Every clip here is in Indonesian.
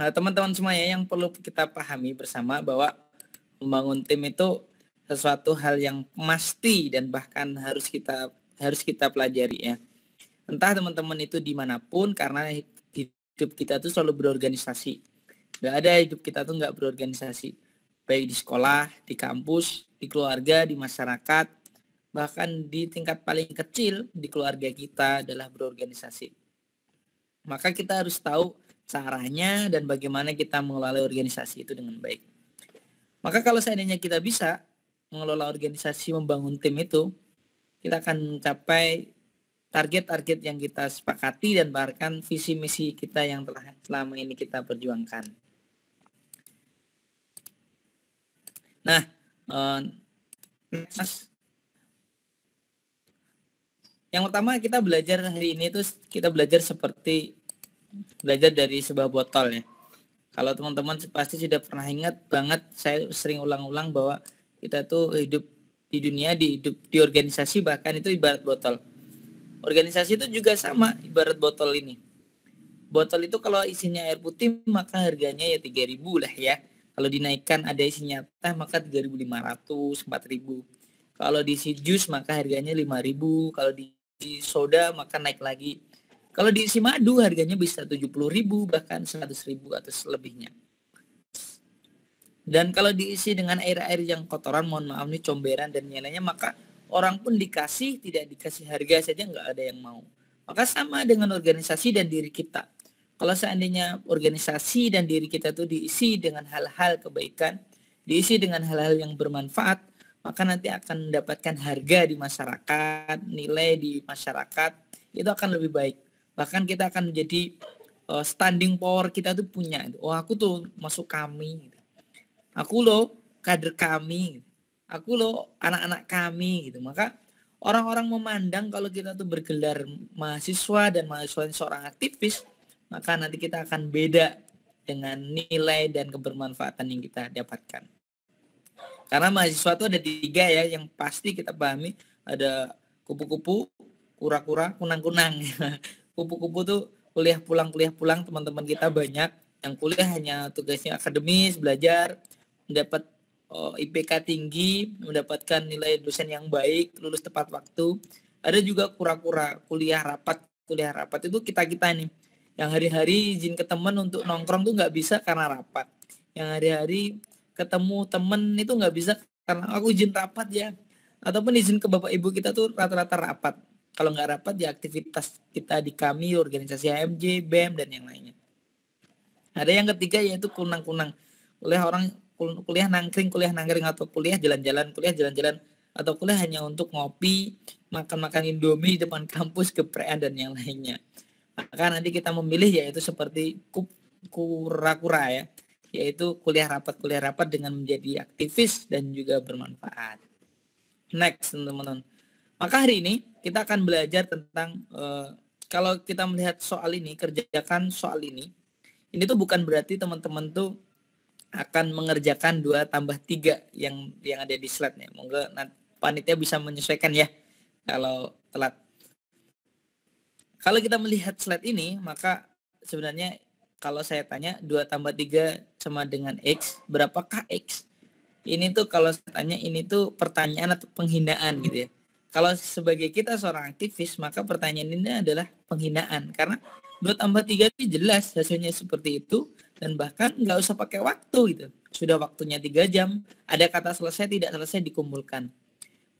Nah, teman-teman semua ya, yang perlu kita pahami bersama bahwa membangun tim itu sesuatu hal yang pasti dan bahkan harus kita pelajari ya. Entah teman-teman itu dimanapun, karena hidup kita tuh selalu berorganisasi. Gak ada hidup kita tuh gak berorganisasi. Baik di sekolah, di kampus, di keluarga, di masyarakat, bahkan di tingkat paling kecil di keluarga kita adalah berorganisasi. Maka kita harus tahu caranya dan bagaimana kita mengelola organisasi itu dengan baik. Maka kalau seandainya kita bisa mengelola organisasi, membangun tim itu, kita akan mencapai target-target yang kita sepakati dan bahkan visi misi kita yang telah selama ini kita perjuangkan. Nah, yang pertama kita belajar hari ini itu kita belajar seperti belajar dari sebuah botol ya. Kalau teman-teman pasti sudah pernah ingat banget, saya sering ulang-ulang bahwa kita tuh hidup di dunia, di organisasi bahkan itu ibarat botol. Organisasi itu juga sama, ibarat botol ini. Botol itu kalau isinya air putih maka harganya ya 3.000 lah ya. Kalau dinaikkan ada isinya teh maka 3.500, 4.000. Kalau diisi jus maka harganya 5.000. Kalau diisi soda maka naik lagi. Kalau diisi madu harganya bisa 70.000 bahkan 100.000 atau selebihnya. Dan kalau diisi dengan air-air yang kotoran, mohon maaf nih, comberan dan lainnya, maka orang pun dikasih, tidak dikasih harga saja nggak ada yang mau. Maka sama dengan organisasi dan diri kita. Kalau seandainya organisasi dan diri kita tuh diisi dengan hal-hal kebaikan, diisi dengan hal-hal yang bermanfaat, maka nanti akan mendapatkan harga di masyarakat, nilai di masyarakat itu akan lebih baik. Bahkan kita akan menjadi standing power kita tuh punya. Oh, aku tuh masuk kami. Aku loh kader kami. Aku loh anak-anak kami gitu. Maka orang-orang memandang kalau kita tuh bergelar mahasiswa dan mahasiswa seorang aktivis, maka nanti kita akan beda dengan nilai dan kebermanfaatan yang kita dapatkan. Karena mahasiswa itu ada 3 ya yang pasti kita pahami. Ada kupu-kupu, kura-kura, kunang-kunang. Kupu-kupu tuh kuliah pulang teman-teman kita banyak yang kuliah hanya tugasnya akademis, belajar, mendapat IPK tinggi, mendapatkan nilai dosen yang baik, lulus tepat waktu. Ada juga kura-kura, kuliah rapat itu kita nih yang hari-hari izin ke teman untuk nongkrong tuh nggak bisa karena rapat, yang hari-hari ketemu temen itu nggak bisa karena aku izin rapat ya, ataupun izin ke bapak ibu kita tuh rata-rata rapat. Kalau nggak rapat ya aktivitas kita di kami, organisasi HMJ, BEM, dan yang lainnya. Ada yang ketiga yaitu kunang-kunang. Kuliah nangkring atau kuliah jalan-jalan, atau kuliah hanya untuk ngopi, makan-makan Indomie di depan kampus, geprean, dan yang lainnya. Maka nanti kita memilih yaitu seperti kura-kura ya, yaitu kuliah rapat dengan menjadi aktivis dan juga bermanfaat. Next teman-teman. Maka hari ini kita akan belajar tentang kalau kita melihat soal ini, kerjakan soal ini tuh bukan berarti teman-teman tuh akan mengerjakan 2+3 yang ada di slide-nya. Moga panitia bisa menyesuaikan ya kalau telat. Kalau kita melihat slide ini, maka sebenarnya kalau saya tanya 2+3 sama dengan X, berapakah X? Ini tuh kalau saya tanya ini tuh pertanyaan atau penghinaan gitu ya. Kalau sebagai kita seorang aktivis, maka pertanyaan ini adalah penghinaan. Karena 2+3 itu jelas hasilnya seperti itu. Dan bahkan nggak usah pakai waktu gitu. Sudah waktunya 3 jam. Ada kata selesai, tidak selesai dikumpulkan.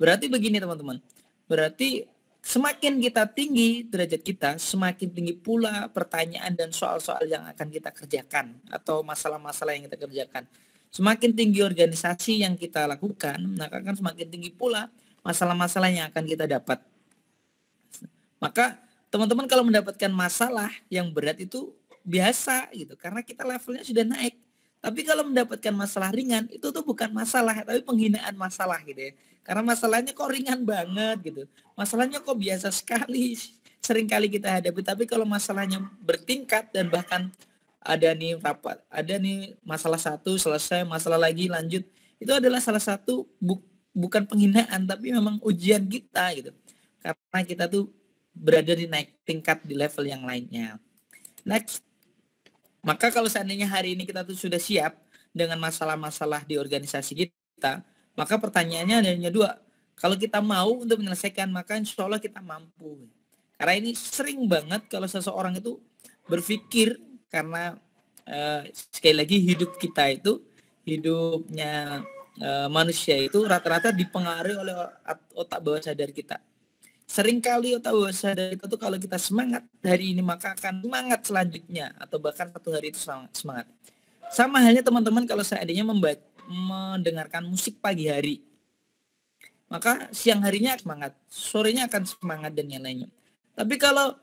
Berarti begini teman-teman. Berarti semakin kita tinggi derajat kita, semakin tinggi pula pertanyaan dan soal-soal yang akan kita kerjakan. Atau masalah-masalah yang kita kerjakan. Semakin tinggi organisasi yang kita lakukan, maka akan semakin tinggi pula masalah-masalah yang akan kita dapat. Maka teman-teman kalau mendapatkan masalah yang berat itu biasa gitu, karena kita levelnya sudah naik. Tapi kalau mendapatkan masalah ringan itu tuh bukan masalah, tapi penghinaan masalah gitu ya. Karena masalahnya kok ringan banget gitu. Masalahnya kok biasa sekali, sering kali kita hadapi. Tapi kalau masalahnya bertingkat dan bahkan ada nih rapat, ada nih masalah satu selesai, masalah lagi lanjut, itu adalah salah satu bukan penghinaan tapi memang ujian kita gitu. Karena kita tuh berada di naik tingkat di level yang lainnya. Next. Maka kalau seandainya hari ini kita tuh sudah siap dengan masalah-masalah di organisasi kita, maka pertanyaannya hanya dua. Kalau kita mau untuk menyelesaikan, maka insya Allah kita mampu. Karena ini sering banget kalau seseorang itu berpikir, karena sekali lagi hidup kita itu, hidupnya manusia itu rata-rata dipengaruhi oleh otak bawah sadar kita. Seringkali otak bawah sadar itu tuh kalau kita semangat hari ini maka akan semangat selanjutnya, atau bahkan satu hari itu semangat. Sama halnya teman-teman kalau seandainya mendengarkan musik pagi hari, maka siang harinya semangat, sorenya akan semangat dan yang lainnya. Tapi kalau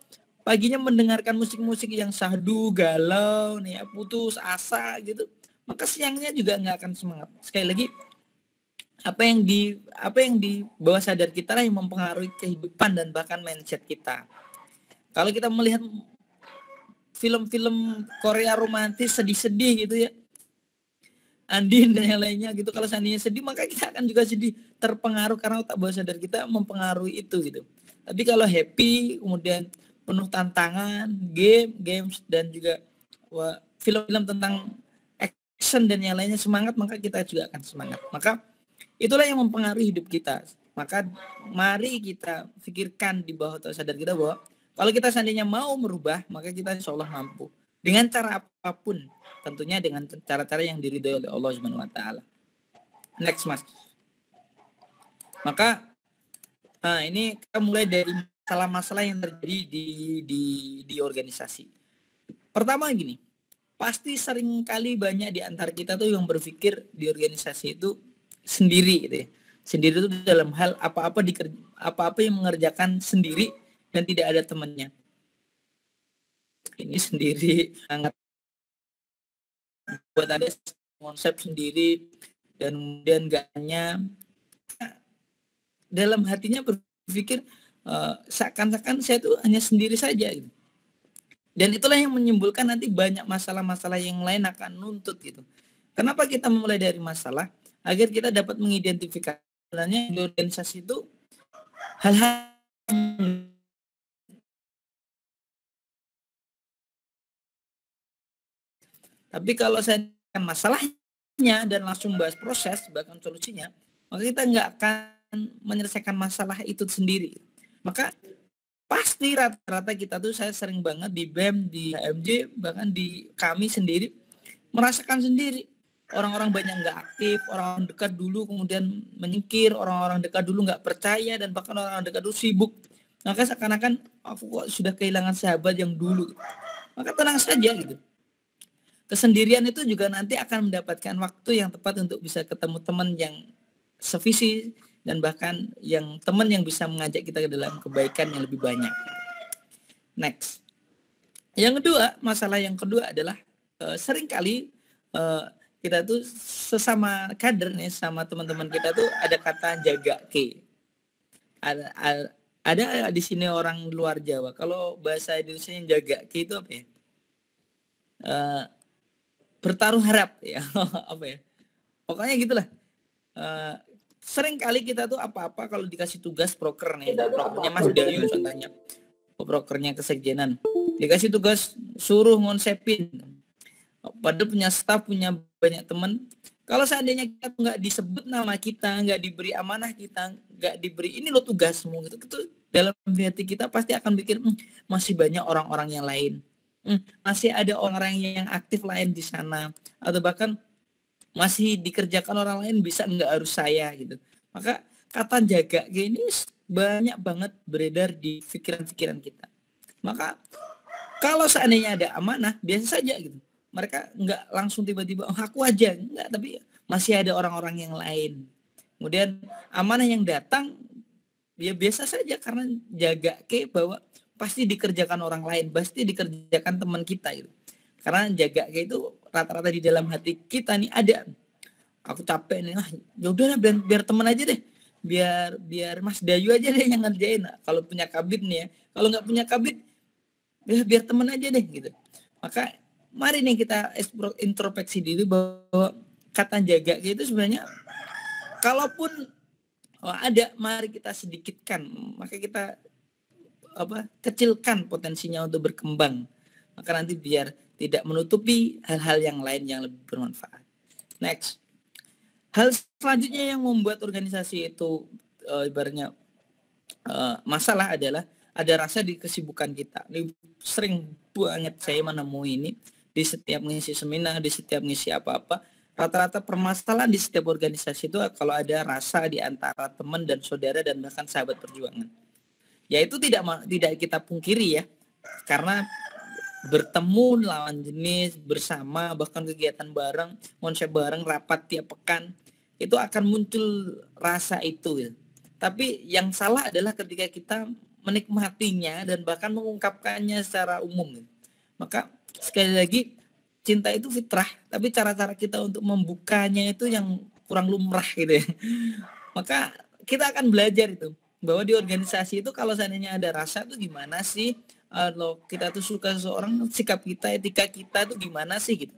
paginya mendengarkan musik-musik yang syahdu, galau, nih ya, putus asa gitu, maka siangnya juga nggak akan semangat. Sekali lagi, apa yang di bawah sadar kita lah yang mempengaruhi kehidupan dan bahkan mindset kita. Kalau kita melihat film-film Korea romantis sedih-sedih gitu ya, Andin dan yang lainnya gitu, kalau seandainya sedih maka kita akan juga sedih, terpengaruh karena otak bawah sadar kita mempengaruhi itu gitu. Tapi kalau happy, kemudian penuh tantangan, games dan juga film-film tentang action dan yang lainnya semangat, maka kita juga akan semangat. Maka itulah yang mempengaruhi hidup kita. Maka mari kita pikirkan di bawah sadar kita bahwa kalau kita seandainya mau merubah, maka kita insya Allah mampu. Dengan cara apapun. Tentunya dengan cara-cara yang diridhoi oleh Allah Subhanahu wa taala. Next, Mas. Maka ini kita mulai dari masalah-masalah yang terjadi di organisasi. Pertama gini, pasti sering kali banyak di antara kita tuh yang berpikir di organisasi itu sendiri gitu ya. Sendiri itu dalam hal apa-apa yang mengerjakan sendiri dan tidak ada temannya. Ini sendiri sangat buat ada konsep sendiri dan kemudian gaknya dalam hatinya berpikir seakan-akan saya tuh hanya sendiri saja gitu. Dan itulah yang menimbulkan nanti banyak masalah-masalah yang lain akan nuntut gitu. Kenapa kita memulai dari masalah? Agar kita dapat mengidentifikasi di organisasi itu hal-hal. Tapi kalau saya masalahnya dan langsung bahas proses bahkan solusinya, maka kita nggak akan menyelesaikan masalah itu sendiri. Maka pasti rata-rata kita tuh, saya sering banget di BEM, di HMJ, bahkan di kami sendiri merasakan sendiri. Orang-orang banyak nggak aktif, orang dekat dulu kemudian menyingkir, orang-orang dekat dulu nggak percaya, dan bahkan orang dekat dulu sibuk. Maka seakan-akan aku kok sudah kehilangan sahabat yang dulu. Maka tenang saja gitu. Kesendirian itu juga nanti akan mendapatkan waktu yang tepat untuk bisa ketemu teman yang sevisi dan bahkan yang teman yang bisa mengajak kita ke dalam kebaikan yang lebih banyak. Next. Yang kedua, masalah yang kedua adalah seringkali kita tuh sesama kader nih, sama teman-teman kita tuh ada kata jaga ke. Ada di sini orang luar Jawa. Kalau bahasa Indonesia yang jaga ke itu apa ya? Bertaruh harap ya. Apa ya? Pokoknya gitulah. Sering kali kita tuh apa-apa kalau dikasih tugas proker nih, prokernya Mas Dayu contohnya, prokernya kesekjenan, dikasih tugas suruh ngonsepin, padahal punya staff, punya banyak teman. Kalau seandainya kita nggak disebut nama kita, nggak diberi amanah kita, nggak diberi ini lo tugasmu gitu, itu dalam hati kita pasti akan pikir masih banyak orang-orang yang lain, masih ada orang yang aktif lain di sana, atau bahkan masih dikerjakan orang lain, bisa nggak harus saya gitu. Maka kata jaga gini banyak banget beredar di pikiran-pikiran kita. Maka kalau seandainya ada amanah biasa saja gitu, mereka nggak langsung tiba-tiba aku aja, nggak, tapi masih ada orang-orang yang lain. Kemudian amanah yang datang ya biasa saja, karena jaga ke bahwa pasti dikerjakan orang lain, pasti dikerjakan teman kita gitu. Karena jaga kayak itu rata-rata di dalam hati kita nih ada, aku capek nih, ya udah biar teman aja deh, biar Mas Dayu aja deh yang ngerjain. Kalau punya kabit nih ya, kalau nggak punya kabit biar teman aja deh gitu. Maka mari nih kita introspeksi diri bahwa kata jaga itu sebenarnya kalaupun ada, mari kita sedikitkan, maka kita kecilkan potensinya untuk berkembang. maka nanti biar tidak menutupi hal-hal yang lain yang lebih bermanfaat. Next, hal selanjutnya yang membuat organisasi itu ibaratnya masalah adalah ada rasa di kesibukan kita. Ini sering banget saya menemui ini di setiap ngisi seminar, di setiap ngisi apa-apa. Rata-rata permasalahan di setiap organisasi itu kalau ada rasa di antara teman dan saudara dan bahkan sahabat perjuangan. Ya itu tidak kita pungkiri ya. Karena bertemu lawan jenis bersama, bahkan kegiatan bareng, konsep bareng, rapat tiap pekan, itu akan muncul rasa itu ya. Tapi yang salah adalah ketika kita menikmatinya dan bahkan mengungkapkannya secara umum. Maka sekali lagi, cinta itu fitrah, tapi cara-cara kita untuk membukanya itu yang kurang lumrah gitu ya. Maka kita akan belajar itu, bahwa di organisasi itu kalau seandainya ada rasa itu gimana sih, kalau kita tuh suka seseorang, sikap kita, etika kita itu gimana sih gitu.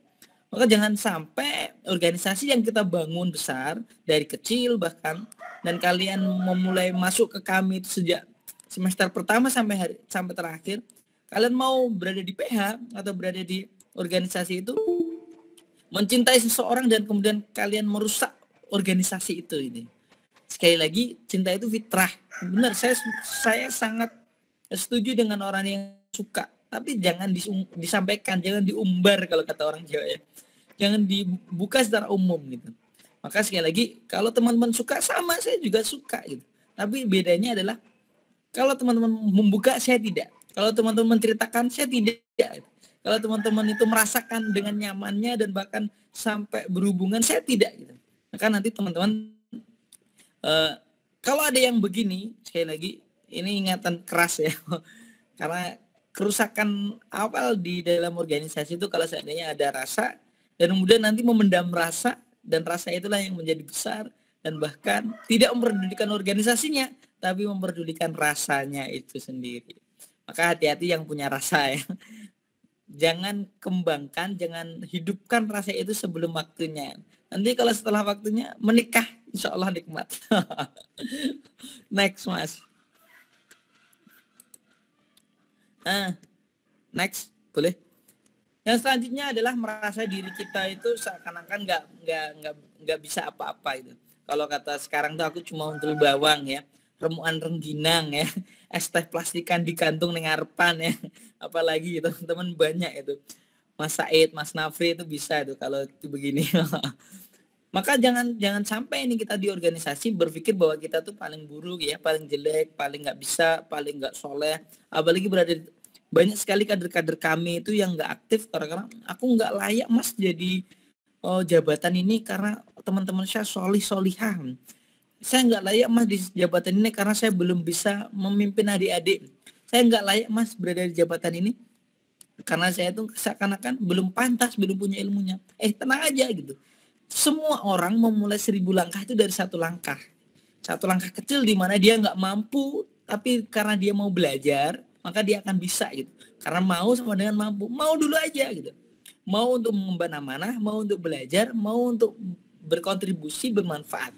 Maka jangan sampai organisasi yang kita bangun besar dari kecil bahkan, dan kalian memulai masuk ke kami itu sejak semester pertama sampai terakhir, kalian mau berada di PH atau berada di organisasi itu, mencintai seseorang dan kemudian kalian merusak organisasi itu ini. Sekali lagi, cinta itu fitrah. Benar, saya sangat setuju dengan orang yang suka, tapi jangan disampaikan, jangan diumbar kalau kata orang Jawa ya. Jangan dibuka secara umum gitu. Maka sekali lagi, kalau teman-teman suka, sama saya juga suka gitu. Tapi bedanya adalah kalau teman-teman membuka, saya tidak. Kalau teman-teman menceritakan, saya tidak. Kalau teman-teman itu merasakan dengan nyamannya dan bahkan sampai berhubungan, saya tidak gitu. Maka nanti teman-teman kalau ada yang begini, sekali lagi ini ingatan keras ya. Karena kerusakan awal di dalam organisasi itu kalau seandainya ada rasa dan kemudian nanti memendam rasa, dan rasa itulah yang menjadi besar dan bahkan tidak memperdulikan organisasinya, tapi memperdulikan rasanya itu sendiri. Maka hati-hati yang punya rasa ya. Jangan kembangkan, jangan hidupkan rasa itu sebelum waktunya. Nanti kalau setelah waktunya menikah, insya Allah nikmat. Next, Mas. Next, boleh. Yang selanjutnya adalah merasa diri kita itu seakan-akan nggak bisa apa-apa itu. Kalau kata sekarang tuh aku cuma untul bawang ya, remuan rengginang ya, es teh plastikan digantung ning ngarepan ya. Apalagi gitu, teman banyak itu. Mas Said, Mas Nafri itu bisa itu kalau itu begini. Maka jangan sampai ini kita di organisasi berpikir bahwa kita tuh paling buruk ya, paling jelek, paling nggak bisa, paling nggak soleh. Apalagi berada banyak sekali kader-kader kami itu yang nggak aktif karena aku nggak layak Mas jadi jabatan ini karena teman-teman saya solih-solihan. Saya nggak layak Mas di jabatan ini karena saya belum bisa memimpin adik-adik. Saya nggak layak Mas berada di jabatan ini karena saya tuh seakan-akan belum pantas, belum punya ilmunya. Tenang aja gitu. Semua orang memulai 1000 langkah itu dari satu langkah. Satu langkah kecil di mana dia nggak mampu, tapi karena dia mau belajar, maka dia akan bisa gitu. Karena mau sama dengan mampu, mau dulu aja gitu. Mau untuk mengemban amanah, mau untuk belajar, mau untuk berkontribusi, bermanfaat.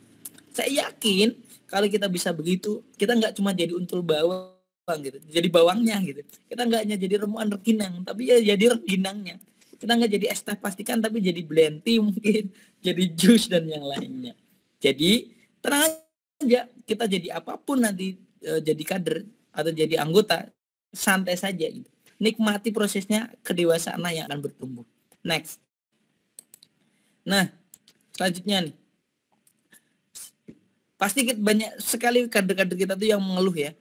Saya yakin kalau kita bisa begitu, kita nggak cuma jadi untul bawang gitu, jadi bawangnya gitu. Kita nggak hanya jadi remuan rengginang, tapi ya jadi rengginangnya. Kita nggak jadi es teh pastikan, tapi jadi blend tea mungkin, jadi jus dan yang lainnya. Jadi tenang aja, kita jadi apapun nanti jadi kader atau jadi anggota, santai saja gitu. Nikmati prosesnya, kedewasaan yang akan bertumbuh. Next. Nah, selanjutnya nih. Pasti banyak sekali kader-kader kita tuh yang mengeluh ya.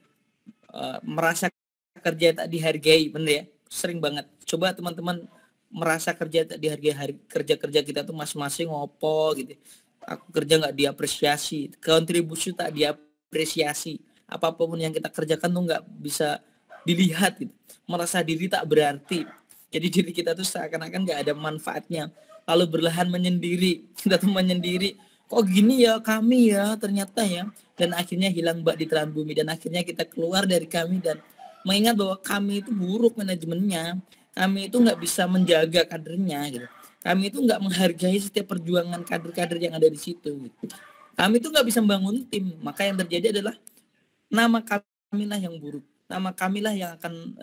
Merasa kerja tak dihargai, bener ya. Sering banget. Coba teman-teman merasa kerja tak dihargai, kerja-kerja kita tuh masing-masing ngopo gitu. Aku kerja nggak diapresiasi, kontribusi tak diapresiasi. Apapun yang kita kerjakan tuh nggak bisa dilihat gitu. Merasa diri tak berarti. Jadi diri kita tuh seakan-akan nggak ada manfaatnya. Lalu berlahan menyendiri. Kita tuh menyendiri. Kok gini ya kami ya ternyata ya. Dan akhirnya hilang bak di telan bumi. Dan akhirnya kita keluar dari kami dan mengingat bahwa kami itu buruk manajemennya. Kami itu nggak bisa menjaga kadernya gitu. Kami itu nggak menghargai setiap perjuangan kader-kader yang ada di situ gitu. Kami itu nggak bisa membangun tim. Maka yang terjadi adalah nama kami lah yang buruk. Nama kami lah yang akan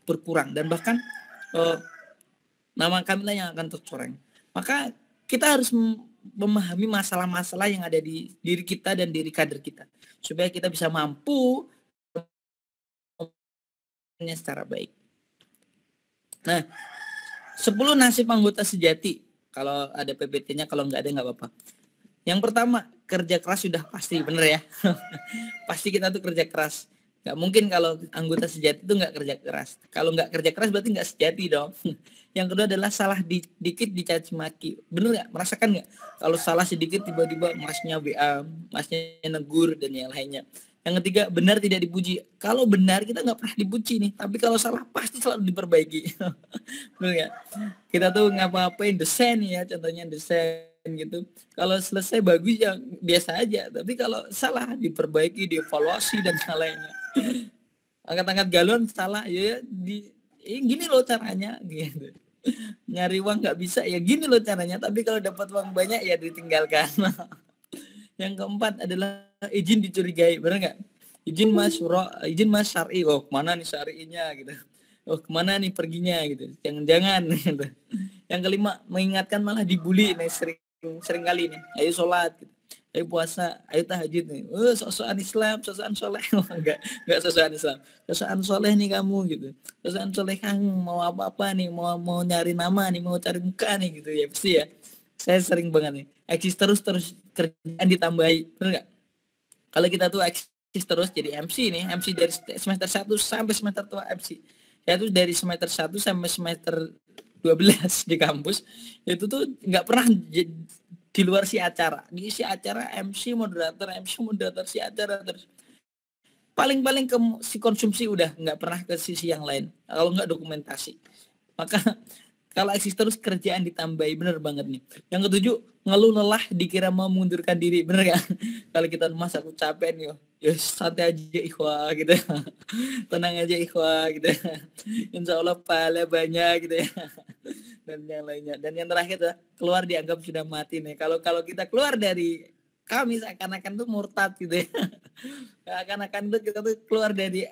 berkurang. Dan bahkan oh, nama kami lah yang akan tercoreng. Maka kita harus memahami masalah-masalah yang ada di diri kita dan diri kader kita, supaya kita bisa mampu secara baik. Nah, 10 nasib anggota sejati. Kalau ada PPT-nya, kalau nggak ada nggak apa-apa. Yang pertama, kerja keras sudah pasti, bener ya. Pasti kita tuh kerja keras. Nggak mungkin kalau anggota sejati itu nggak kerja keras. Kalau nggak kerja keras berarti nggak sejati dong. Yang kedua adalah salah dikit dicaci maki. Bener nggak? Merasakan nggak? Kalau salah sedikit tiba-tiba masnya WA, masnya negur dan yang lainnya. Yang ketiga, benar tidak dipuji. Kalau benar kita nggak pernah dipuji nih, tapi kalau salah pasti selalu diperbaiki. Benar nggak? Kita tuh ngapa-ngapain desain ya, contohnya desain gitu. Kalau selesai bagus ya biasa aja, tapi kalau salah diperbaiki, dievaluasi dan yang lainnya. Angkat-angkat galon salah ya gini loh caranya gitu. Nyari uang nggak bisa ya gini loh caranya, tapi kalau dapat uang banyak ya ditinggalkan. Yang keempat adalah izin dicurigai, benar nggak? Izin mas syar'i, oh kemana nih syar'inya gitu, oh kemana nih perginya gitu, jangan-jangan gitu. Yang kelima, mengingatkan malah dibully nih, sering kali nih, ayo sholat gitu, ayo puasa, ayo tahajud nih, sok-sokan Islam, sok-sokan soleh. Enggak sok-sokan Islam, sok-sokan soleh nih kamu gitu, sok-sokan soleh kamu mau apa-apa nih, mau nyari nama nih, mau cari muka nih gitu ya, pasti ya. Saya sering banget nih, eksis terus kerjaan ditambahi, benar nggak? Kalau kita tuh eksis terus jadi MC nih, MC dari semester 1 sampai semester tua MC. Ya tuh dari semester 1 sampai semester 12 di kampus, itu tuh nggak pernah di luar si acara. Di si acara MC moderator si acara terus. Paling-paling ke si konsumsi udah nggak pernah ke sisi yang lain. Kalau nggak dokumentasi. Maka kalau eksis terus kerjaan ditambahi, bener banget nih. Yang ketujuh, ngeluh lelah dikira mau mengundurkan diri, bener gak? Kalau kita mas aku capek nih, ya santai aja ikhwah gitu. Tenang aja ikhwah gitu. Insya Allah pahala banyak gitu ya. Dan yang lainnya. Dan yang terakhir tuh, keluar dianggap sudah mati nih. Kalau kita keluar dari kami seakan-akan tuh murtad gitu ya. Seakan-akan tuh kita tuh keluar dari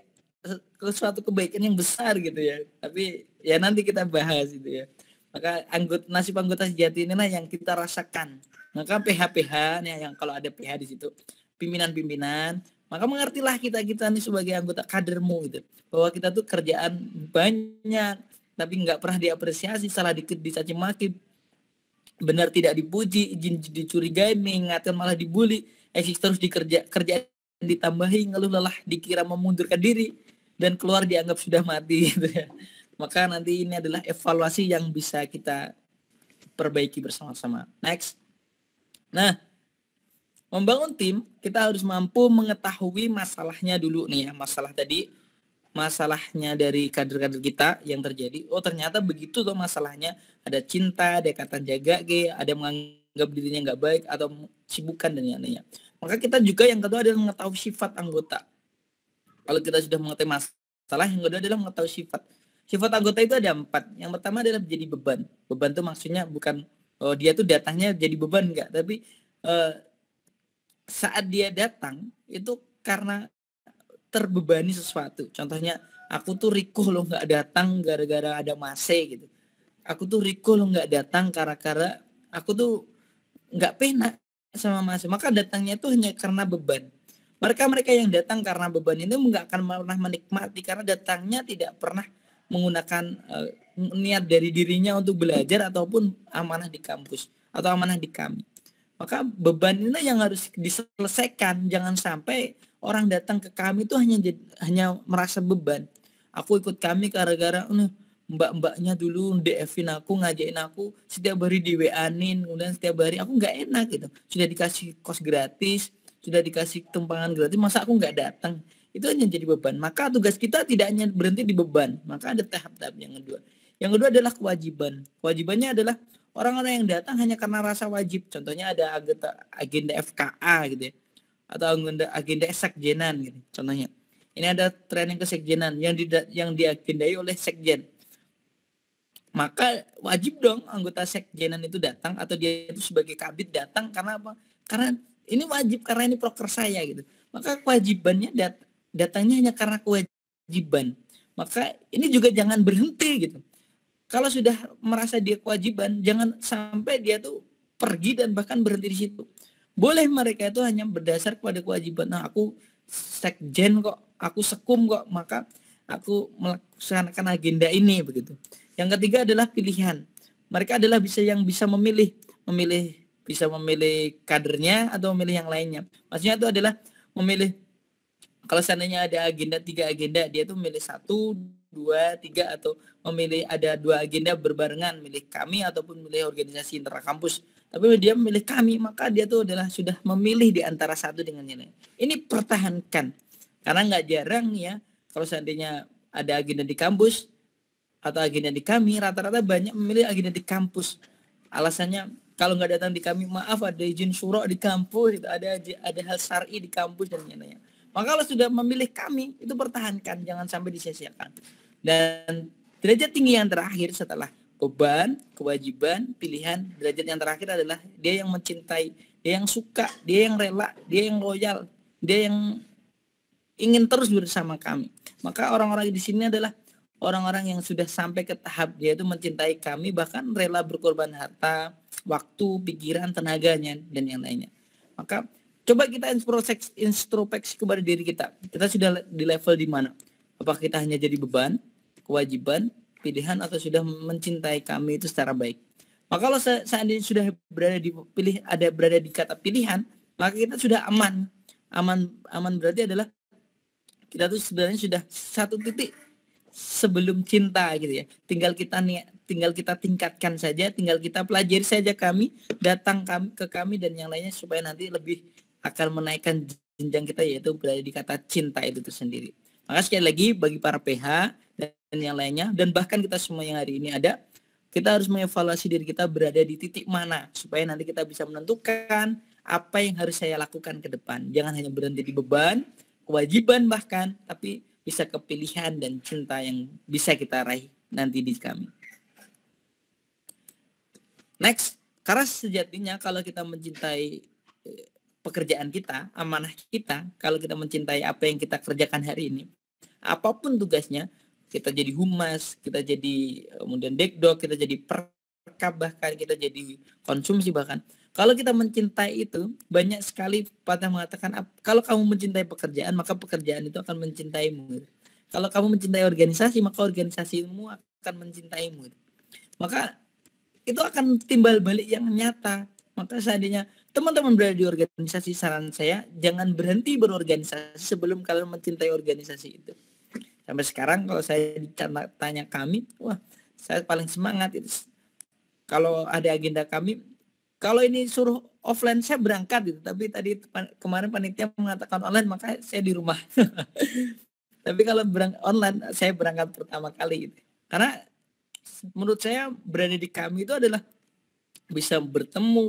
suatu kebaikan yang besar gitu ya. Tapi ya nanti kita bahas gitu ya. Maka nasib anggota sejati inilah yang kita rasakan. Maka PH-PH nih, yang kalau ada PH di situ, pimpinan-pimpinan, maka mengertilah kita nih sebagai anggota kadermu gitu, bahwa kita tuh kerjaan banyak tapi nggak pernah diapresiasi, salah dikit dicaci maki, benar tidak dipuji, izin dicurigai, mengingatkan malah dibully, eksis terus kerjaan ditambahi, ngeluh lelah dikira memundurkan diri, dan keluar dianggap sudah mati gitu ya. Maka nanti ini adalah evaluasi yang bisa kita perbaiki bersama-sama. Next. Nah, membangun tim, kita harus mampu mengetahui masalahnya dulu nih ya. Masalahnya dari kader-kader kita yang terjadi. Oh ternyata begitu tuh masalahnya. Ada cinta, ada ikatan jaga, ada yang menganggap dirinya nggak baik, atau sibukan dan yang lainnya. Maka kita juga yang kedua adalah mengetahui sifat anggota. Kalau kita sudah mengetahui masalah, yang kedua adalah mengetahui sifat. Sifat anggota itu ada 4. Yang pertama adalah menjadi beban. Beban itu maksudnya bukan dia tuh datangnya jadi beban, enggak. Tapi saat dia datang itu karena terbebani sesuatu. Contohnya, aku tuh rikuh lo nggak datang gara-gara ada Mase gitu. Aku tuh rikuh lo nggak datang karena aku tuh nggak penak sama Mase. Maka datangnya itu hanya karena beban. Mereka yang datang karena beban ini nggak akan pernah menikmati, karena datangnya tidak pernah menggunakan niat dari dirinya untuk belajar ataupun amanah di kampus atau amanah di kami. Maka beban ini yang harus diselesaikan. Jangan sampai orang datang ke kami itu hanya merasa beban. Aku ikut kami gara-gara mbak-mbaknya dulu DF-in aku, ngajakin aku, setiap hari di WA-nin, kemudian setiap hari aku nggak enak gitu. Sudah dikasih kos gratis, sudah dikasih tumpangan gratis, masa aku nggak datang? Itu hanya jadi beban. Maka tugas kita tidak hanya berhenti di beban. Maka ada tahap-tahap yang kedua. Yang kedua adalah kewajiban. Kewajibannya adalah orang-orang yang datang hanya karena rasa wajib. Contohnya ada agenda FKA gitu ya. Atau agenda sekjenan gitu. Contohnya. Ini ada training kesekjenan yang diagendai oleh sekjen. Maka wajib dong anggota sekjenan itu datang, atau dia itu sebagai kabid datang. Karena apa? Karena ini wajib, karena ini proker saya gitu. Maka kewajibannya datangnya hanya karena kewajiban. Maka ini juga jangan berhenti gitu. Kalau sudah merasa dia kewajiban, jangan sampai dia tuh pergi dan bahkan berhenti di situ. Boleh mereka itu hanya berdasar kepada kewajiban. Nah, aku sekjen kok, aku sekum kok, maka aku melaksanakan agenda ini begitu. Yang ketiga adalah pilihan. Mereka adalah bisa memilih bisa memilih kadernya atau memilih yang lainnya. Maksudnya itu adalah memilih, kalau seandainya ada agenda 3 agenda, dia tuh memilih 1, 2, 3, atau memilih ada 2 agenda berbarengan, milih kami ataupun milih organisasi intrakampus. Tapi dia memilih kami, maka dia tuh adalah sudah memilih di antara satu dengan yang lain. Ini pertahankan. Karena nggak jarang ya, kalau seandainya ada agenda di kampus atau agenda di kami, rata-rata banyak memilih agenda di kampus. Alasannya, kalau nggak datang di kami, maaf ada izin syuro di kampus, ada hal syar'i di kampus dan lain-lain. Maka kalau sudah memilih kami, itu pertahankan, jangan sampai disia-siakan. Dan derajat tinggi yang terakhir setelah beban, kewajiban, pilihan, derajat yang terakhir adalah dia yang mencintai, dia yang suka, dia yang rela, dia yang loyal, dia yang ingin terus bersama kami. Maka orang-orang di sini adalah orang-orang yang sudah sampai ke tahap dia itu mencintai kami, bahkan rela berkorban harta, waktu, pikiran, tenaganya, dan yang lainnya. Maka coba kita introspeksi kepada diri kita. Kita sudah di level di mana? Apakah kita hanya jadi beban, kewajiban, pilihan, atau sudah mencintai kami itu secara baik? Maka kalau seandainya sudah berada di kata pilihan, maka kita sudah aman. Aman berarti adalah kita tuh sebenarnya sudah satu titik sebelum cinta gitu ya. Tinggal kita tingkatkan saja, tinggal kita pelajari saja datang ke kami dan yang lainnya supaya nanti lebih akan menaikkan jenjang kita, yaitu berada di kata cinta itu tersendiri. Maka sekali lagi bagi para PH dan yang lainnya, dan bahkan kita semua yang hari ini ada, kita harus mengevaluasi diri kita berada di titik mana supaya nanti kita bisa menentukan apa yang harus saya lakukan ke depan. Jangan hanya berhenti di beban, kewajiban bahkan, tapi bisa kepilihan dan cinta yang bisa kita raih nanti di kami. Next, karena sejatinya kalau kita mencintai pekerjaan kita, amanah kita, kalau kita mencintai apa yang kita kerjakan hari ini, apapun tugasnya, kita jadi humas, kita jadi kemudian dekdok, kita jadi perkab, bahkan kita jadi konsumsi bahkan. Kalau kita mencintai itu, banyak sekali patah mengatakan, kalau kamu mencintai pekerjaan, maka pekerjaan itu akan mencintaimu. Kalau kamu mencintai organisasi, maka organisasimu akan mencintaimu. Maka itu akan timbal balik yang nyata. Maka seandainya teman-teman berada di organisasi, saran saya, jangan berhenti berorganisasi sebelum kalian mencintai organisasi itu. Sampai sekarang kalau saya tanya kami, wah, saya paling semangat itu. Kalau ada agenda kami, kalau ini suruh offline saya berangkat gitu, tapi tadi kemarin panitia mengatakan online, maka saya di rumah. Tapi kalau online saya berangkat pertama kali gitu. Karena menurut saya berada di kami itu adalah bisa bertemu,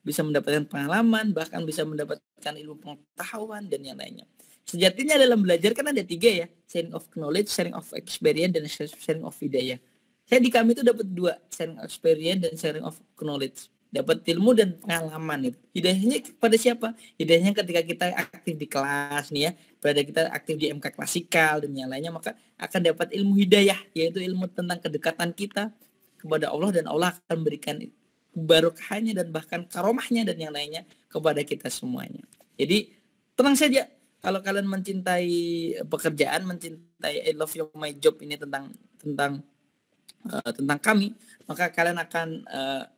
bisa mendapatkan pengalaman, bahkan bisa mendapatkan ilmu pengetahuan dan yang lainnya. Sejatinya dalam belajar kan ada 3 ya, sharing of knowledge, sharing of experience, dan sharing of hidayah. Saya di kami itu dapat 2, sharing of experience dan sharing of knowledge. Dapat ilmu dan pengalaman itu. Hidayahnya pada siapa? Hidayahnya ketika kita aktif di kelas nih ya, berada kita aktif di MK klasikal dan yang lainnya, maka akan dapat ilmu hidayah, yaitu ilmu tentang kedekatan kita kepada Allah, dan Allah akan berikan barokahnya dan bahkan karomahnya dan yang lainnya kepada kita semuanya. Jadi tenang saja, kalau kalian mencintai pekerjaan, mencintai I love you my job ini tentang kami, maka kalian akan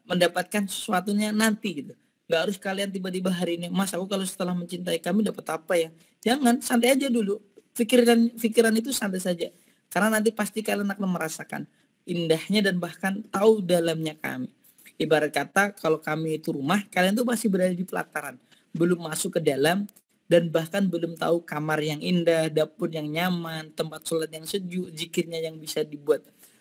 mendapatkan sesuatunya nanti gitu. Gak harus kalian tiba-tiba hari ini, Mas aku kalau setelah mencintai kami dapat apa ya? Jangan, santai aja dulu. Pikiran itu santai saja. Karena nanti pasti kalian akan merasakan indahnya dan bahkan tahu dalamnya kami. Ibarat kata kalau kami itu rumah, kalian tuh masih berada di pelataran, belum masuk ke dalam, dan bahkan belum tahu kamar yang indah, dapur yang nyaman, tempat sholat yang sejuk, zikirnya yang bisa dibuat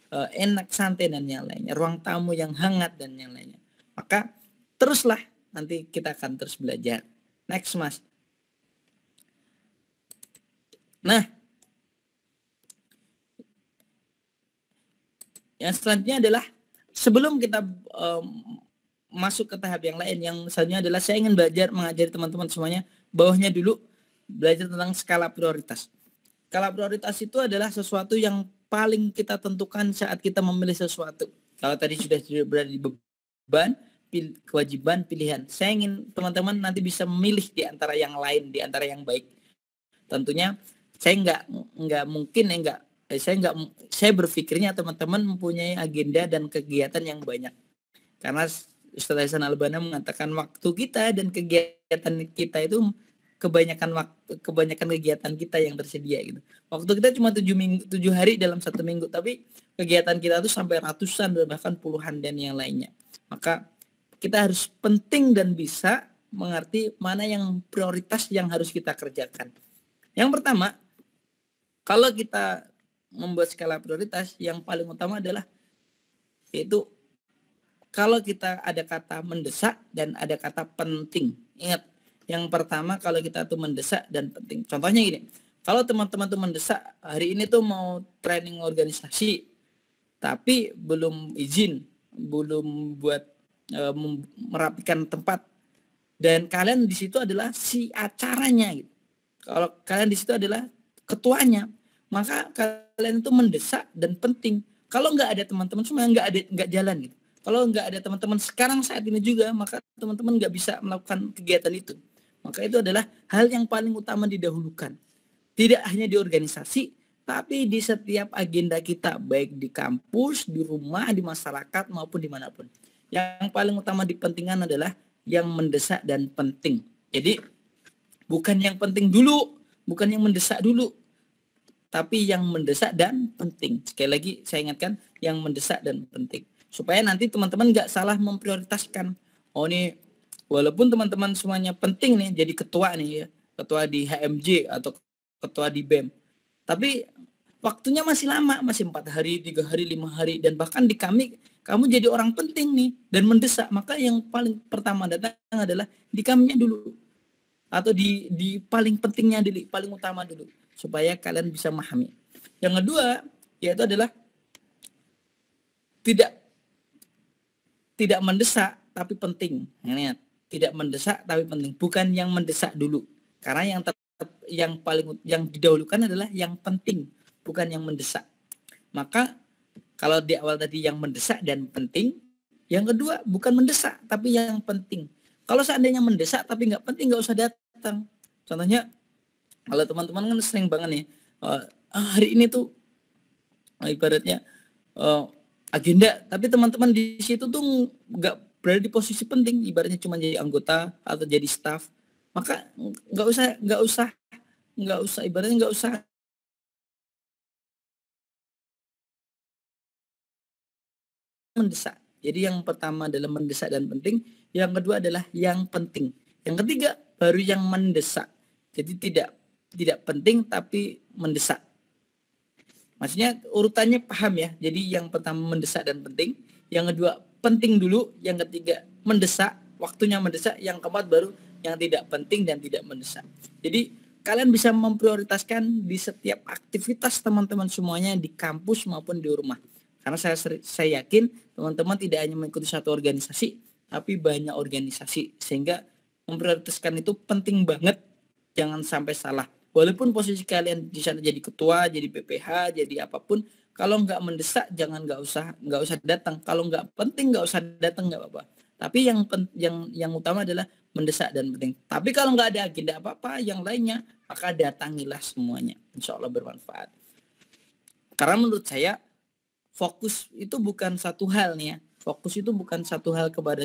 enak, santai dan yang lainnya, ruang tamu yang hangat dan yang lainnya. Maka teruslah, nanti kita akan terus belajar. Next Mas. Nah, yang selanjutnya adalah sebelum kita masuk ke tahap yang lain, yang selanjutnya adalah saya ingin belajar mengajari teman-teman semuanya, bawahnya dulu belajar tentang skala prioritas. Skala prioritas itu adalah sesuatu yang paling kita tentukan saat kita memilih sesuatu. Kalau tadi sudah berada di beban, kewajiban, pilihan. Saya ingin teman-teman nanti bisa memilih di antara yang lain, di antara yang baik. Tentunya saya nggak mungkin saya berpikirnya teman-teman mempunyai agenda dan kegiatan yang banyak. Karena Ustaz Hasan Albana mengatakan waktu kita dan kegiatan kita itu kebanyakan kegiatan kita yang tersedia gitu. Waktu kita cuma 7 hari dalam 1 minggu, tapi kegiatan kita itu sampai ratusan dan bahkan puluhan dan yang lainnya. Maka kita harus penting dan bisa mengerti mana yang prioritas yang harus kita kerjakan. Yang pertama, kalau kita membuat skala prioritas, yang paling utama adalah yaitu kalau kita ada kata mendesak dan ada kata penting. Ingat, yang pertama kalau kita tuh mendesak dan penting. Contohnya gini, kalau teman-teman tuh mendesak, hari ini tuh mau training organisasi, tapi belum izin, belum buat merapikan tempat, dan kalian di situ adalah si acaranya gitu. Kalau kalian di situ adalah ketuanya, maka kalian itu mendesak dan penting. Kalau nggak ada teman-teman semua, nggak jalan gitu. Kalau nggak ada teman-teman sekarang saat ini juga, maka teman-teman nggak bisa melakukan kegiatan itu. Maka itu adalah hal yang paling utama didahulukan. Tidak hanya di organisasi, tapi di setiap agenda kita, baik di kampus, di rumah, di masyarakat, maupun dimanapun. Yang paling utama dipentingkan adalah yang mendesak dan penting. Jadi bukan yang penting dulu, bukan yang mendesak dulu, tapi yang mendesak dan penting. Sekali lagi saya ingatkan, yang mendesak dan penting. Supaya nanti teman-teman nggak salah memprioritaskan. Oh nih, walaupun teman-teman semuanya penting nih jadi ketua nih ya, ketua di HMJ atau ketua di BEM. Tapi waktunya masih lama, masih 4 hari, 3 hari, 5 hari, dan bahkan di kami kamu jadi orang penting nih dan mendesak, maka yang paling pertama datang adalah di kaminya dulu, atau di paling pentingnya dulu, paling utama dulu, supaya kalian bisa memahami. Yang kedua yaitu adalah tidak mendesak tapi penting. Ingat, tidak mendesak tapi penting, bukan yang mendesak dulu. Karena yang didahulukan adalah yang penting, bukan yang mendesak. Maka kalau di awal tadi yang mendesak dan penting, yang kedua bukan mendesak tapi yang penting. Kalau seandainya mendesak tapi nggak penting, nggak usah datang. Contohnya, kalau teman-teman kan sering banget nih, hari ini tuh ibaratnya agenda, tapi teman-teman di situ tuh nggak berada di posisi penting, ibaratnya cuma jadi anggota atau jadi staff, maka nggak usah ibaratnya nggak usah mendesak. Jadi yang pertama adalah mendesak dan penting, yang kedua adalah yang penting, yang ketiga baru yang mendesak. Jadi tidak penting tapi mendesak. Maksudnya urutannya paham ya. Jadi yang pertama mendesak dan penting, yang kedua penting dulu, yang ketiga mendesak, waktunya mendesak, yang keempat baru yang tidak penting dan tidak mendesak. Jadi kalian bisa memprioritaskan di setiap aktivitas teman-teman semuanya di kampus maupun di rumah. Karena saya yakin teman-teman tidak hanya mengikuti satu organisasi, tapi banyak organisasi, sehingga memprioritaskan itu penting banget. Jangan sampai salah. Walaupun posisi kalian di sana jadi ketua, jadi PPH, jadi apapun, kalau nggak mendesak jangan nggak usah datang. Kalau nggak penting nggak usah datang, nggak apa-apa. Tapi yang utama adalah mendesak dan penting. Tapi kalau nggak ada agenda apa-apa yang lainnya, maka datangilah semuanya. Insya Allah bermanfaat. Karena menurut saya fokus itu bukan satu hal nih ya. Fokus itu bukan satu hal kepada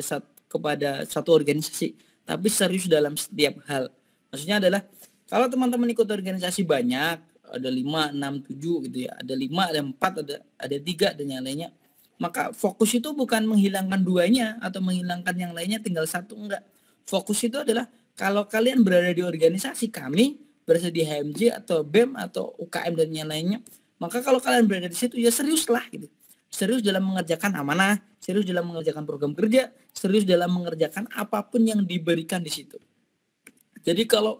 satu organisasi, tapi serius dalam setiap hal. Maksudnya adalah kalau teman-teman ikut organisasi banyak, ada 5, 6, 7 gitu ya, ada 5, ada 4, ada 3 dan yang lainnya, maka fokus itu bukan menghilangkan duanya atau menghilangkan yang lainnya tinggal satu, enggak. Fokus itu adalah kalau kalian berada di organisasi, kami berada di HMJ atau BEM atau UKM dan yang lainnya, maka kalau kalian berada di situ ya seriuslah gitu. Serius dalam mengerjakan amanah, serius dalam mengerjakan program kerja, serius dalam mengerjakan apapun yang diberikan di situ. Jadi kalau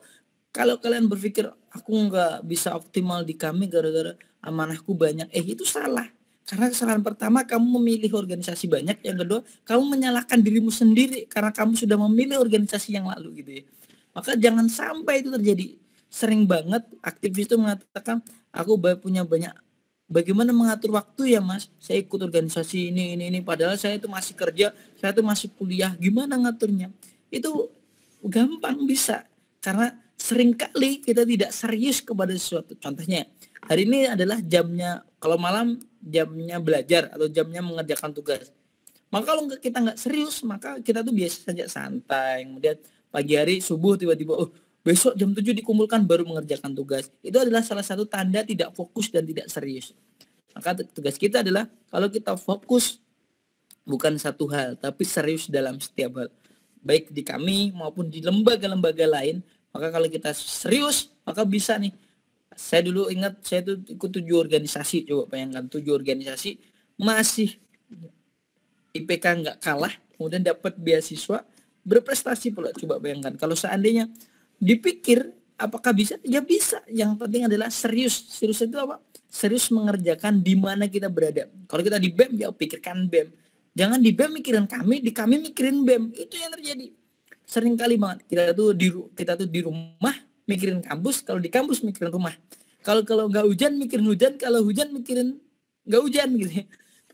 kalian berpikir aku nggak bisa optimal di kami gara-gara amanahku banyak, itu salah. Karena kesalahan pertama kamu memilih organisasi banyak, yang kedua kamu menyalahkan dirimu sendiri karena kamu sudah memilih organisasi yang lalu gitu ya. Maka jangan sampai itu terjadi. Sering banget aktivis itu mengatakan aku punya banyak bagaimana mengatur waktu ya Mas? Saya ikut organisasi ini, padahal saya itu masih kerja, saya itu masih kuliah. Gimana ngaturnya? Itu gampang bisa. Karena seringkali kita tidak serius kepada sesuatu. Contohnya, hari ini adalah jamnya, kalau malam jamnya belajar atau jamnya mengerjakan tugas. Maka kalau kita nggak serius, maka kita tuh biasa saja santai. Kemudian pagi hari subuh tiba-tiba, oh besok jam 7 dikumpulkan baru mengerjakan tugas. Itu adalah salah satu tanda tidak fokus dan tidak serius. Maka tugas kita adalah kalau kita fokus bukan satu hal, tapi serius dalam setiap hal. Baik di kami maupun di lembaga-lembaga lain. Maka kalau kita serius, maka bisa nih. Saya dulu ingat, saya tuh ikut 7 organisasi. Coba bayangkan 7 organisasi masih IPK nggak kalah, kemudian dapat beasiswa, berprestasi pula. Coba bayangkan kalau seandainya dipikir apakah bisa, ya bisa. Yang penting adalah serius. Serius itu apa? Serius mengerjakan di mana kita berada. Kalau kita di BEM, ya pikirkan BEM. Jangan di BEM mikirin kami, di kami mikirin BEM. Itu yang terjadi sering kali banget. Kita tuh di rumah mikirin kampus, kalau di kampus mikirin rumah. Kalau nggak hujan mikirin hujan, kalau hujan mikirin nggak hujan gitu ya.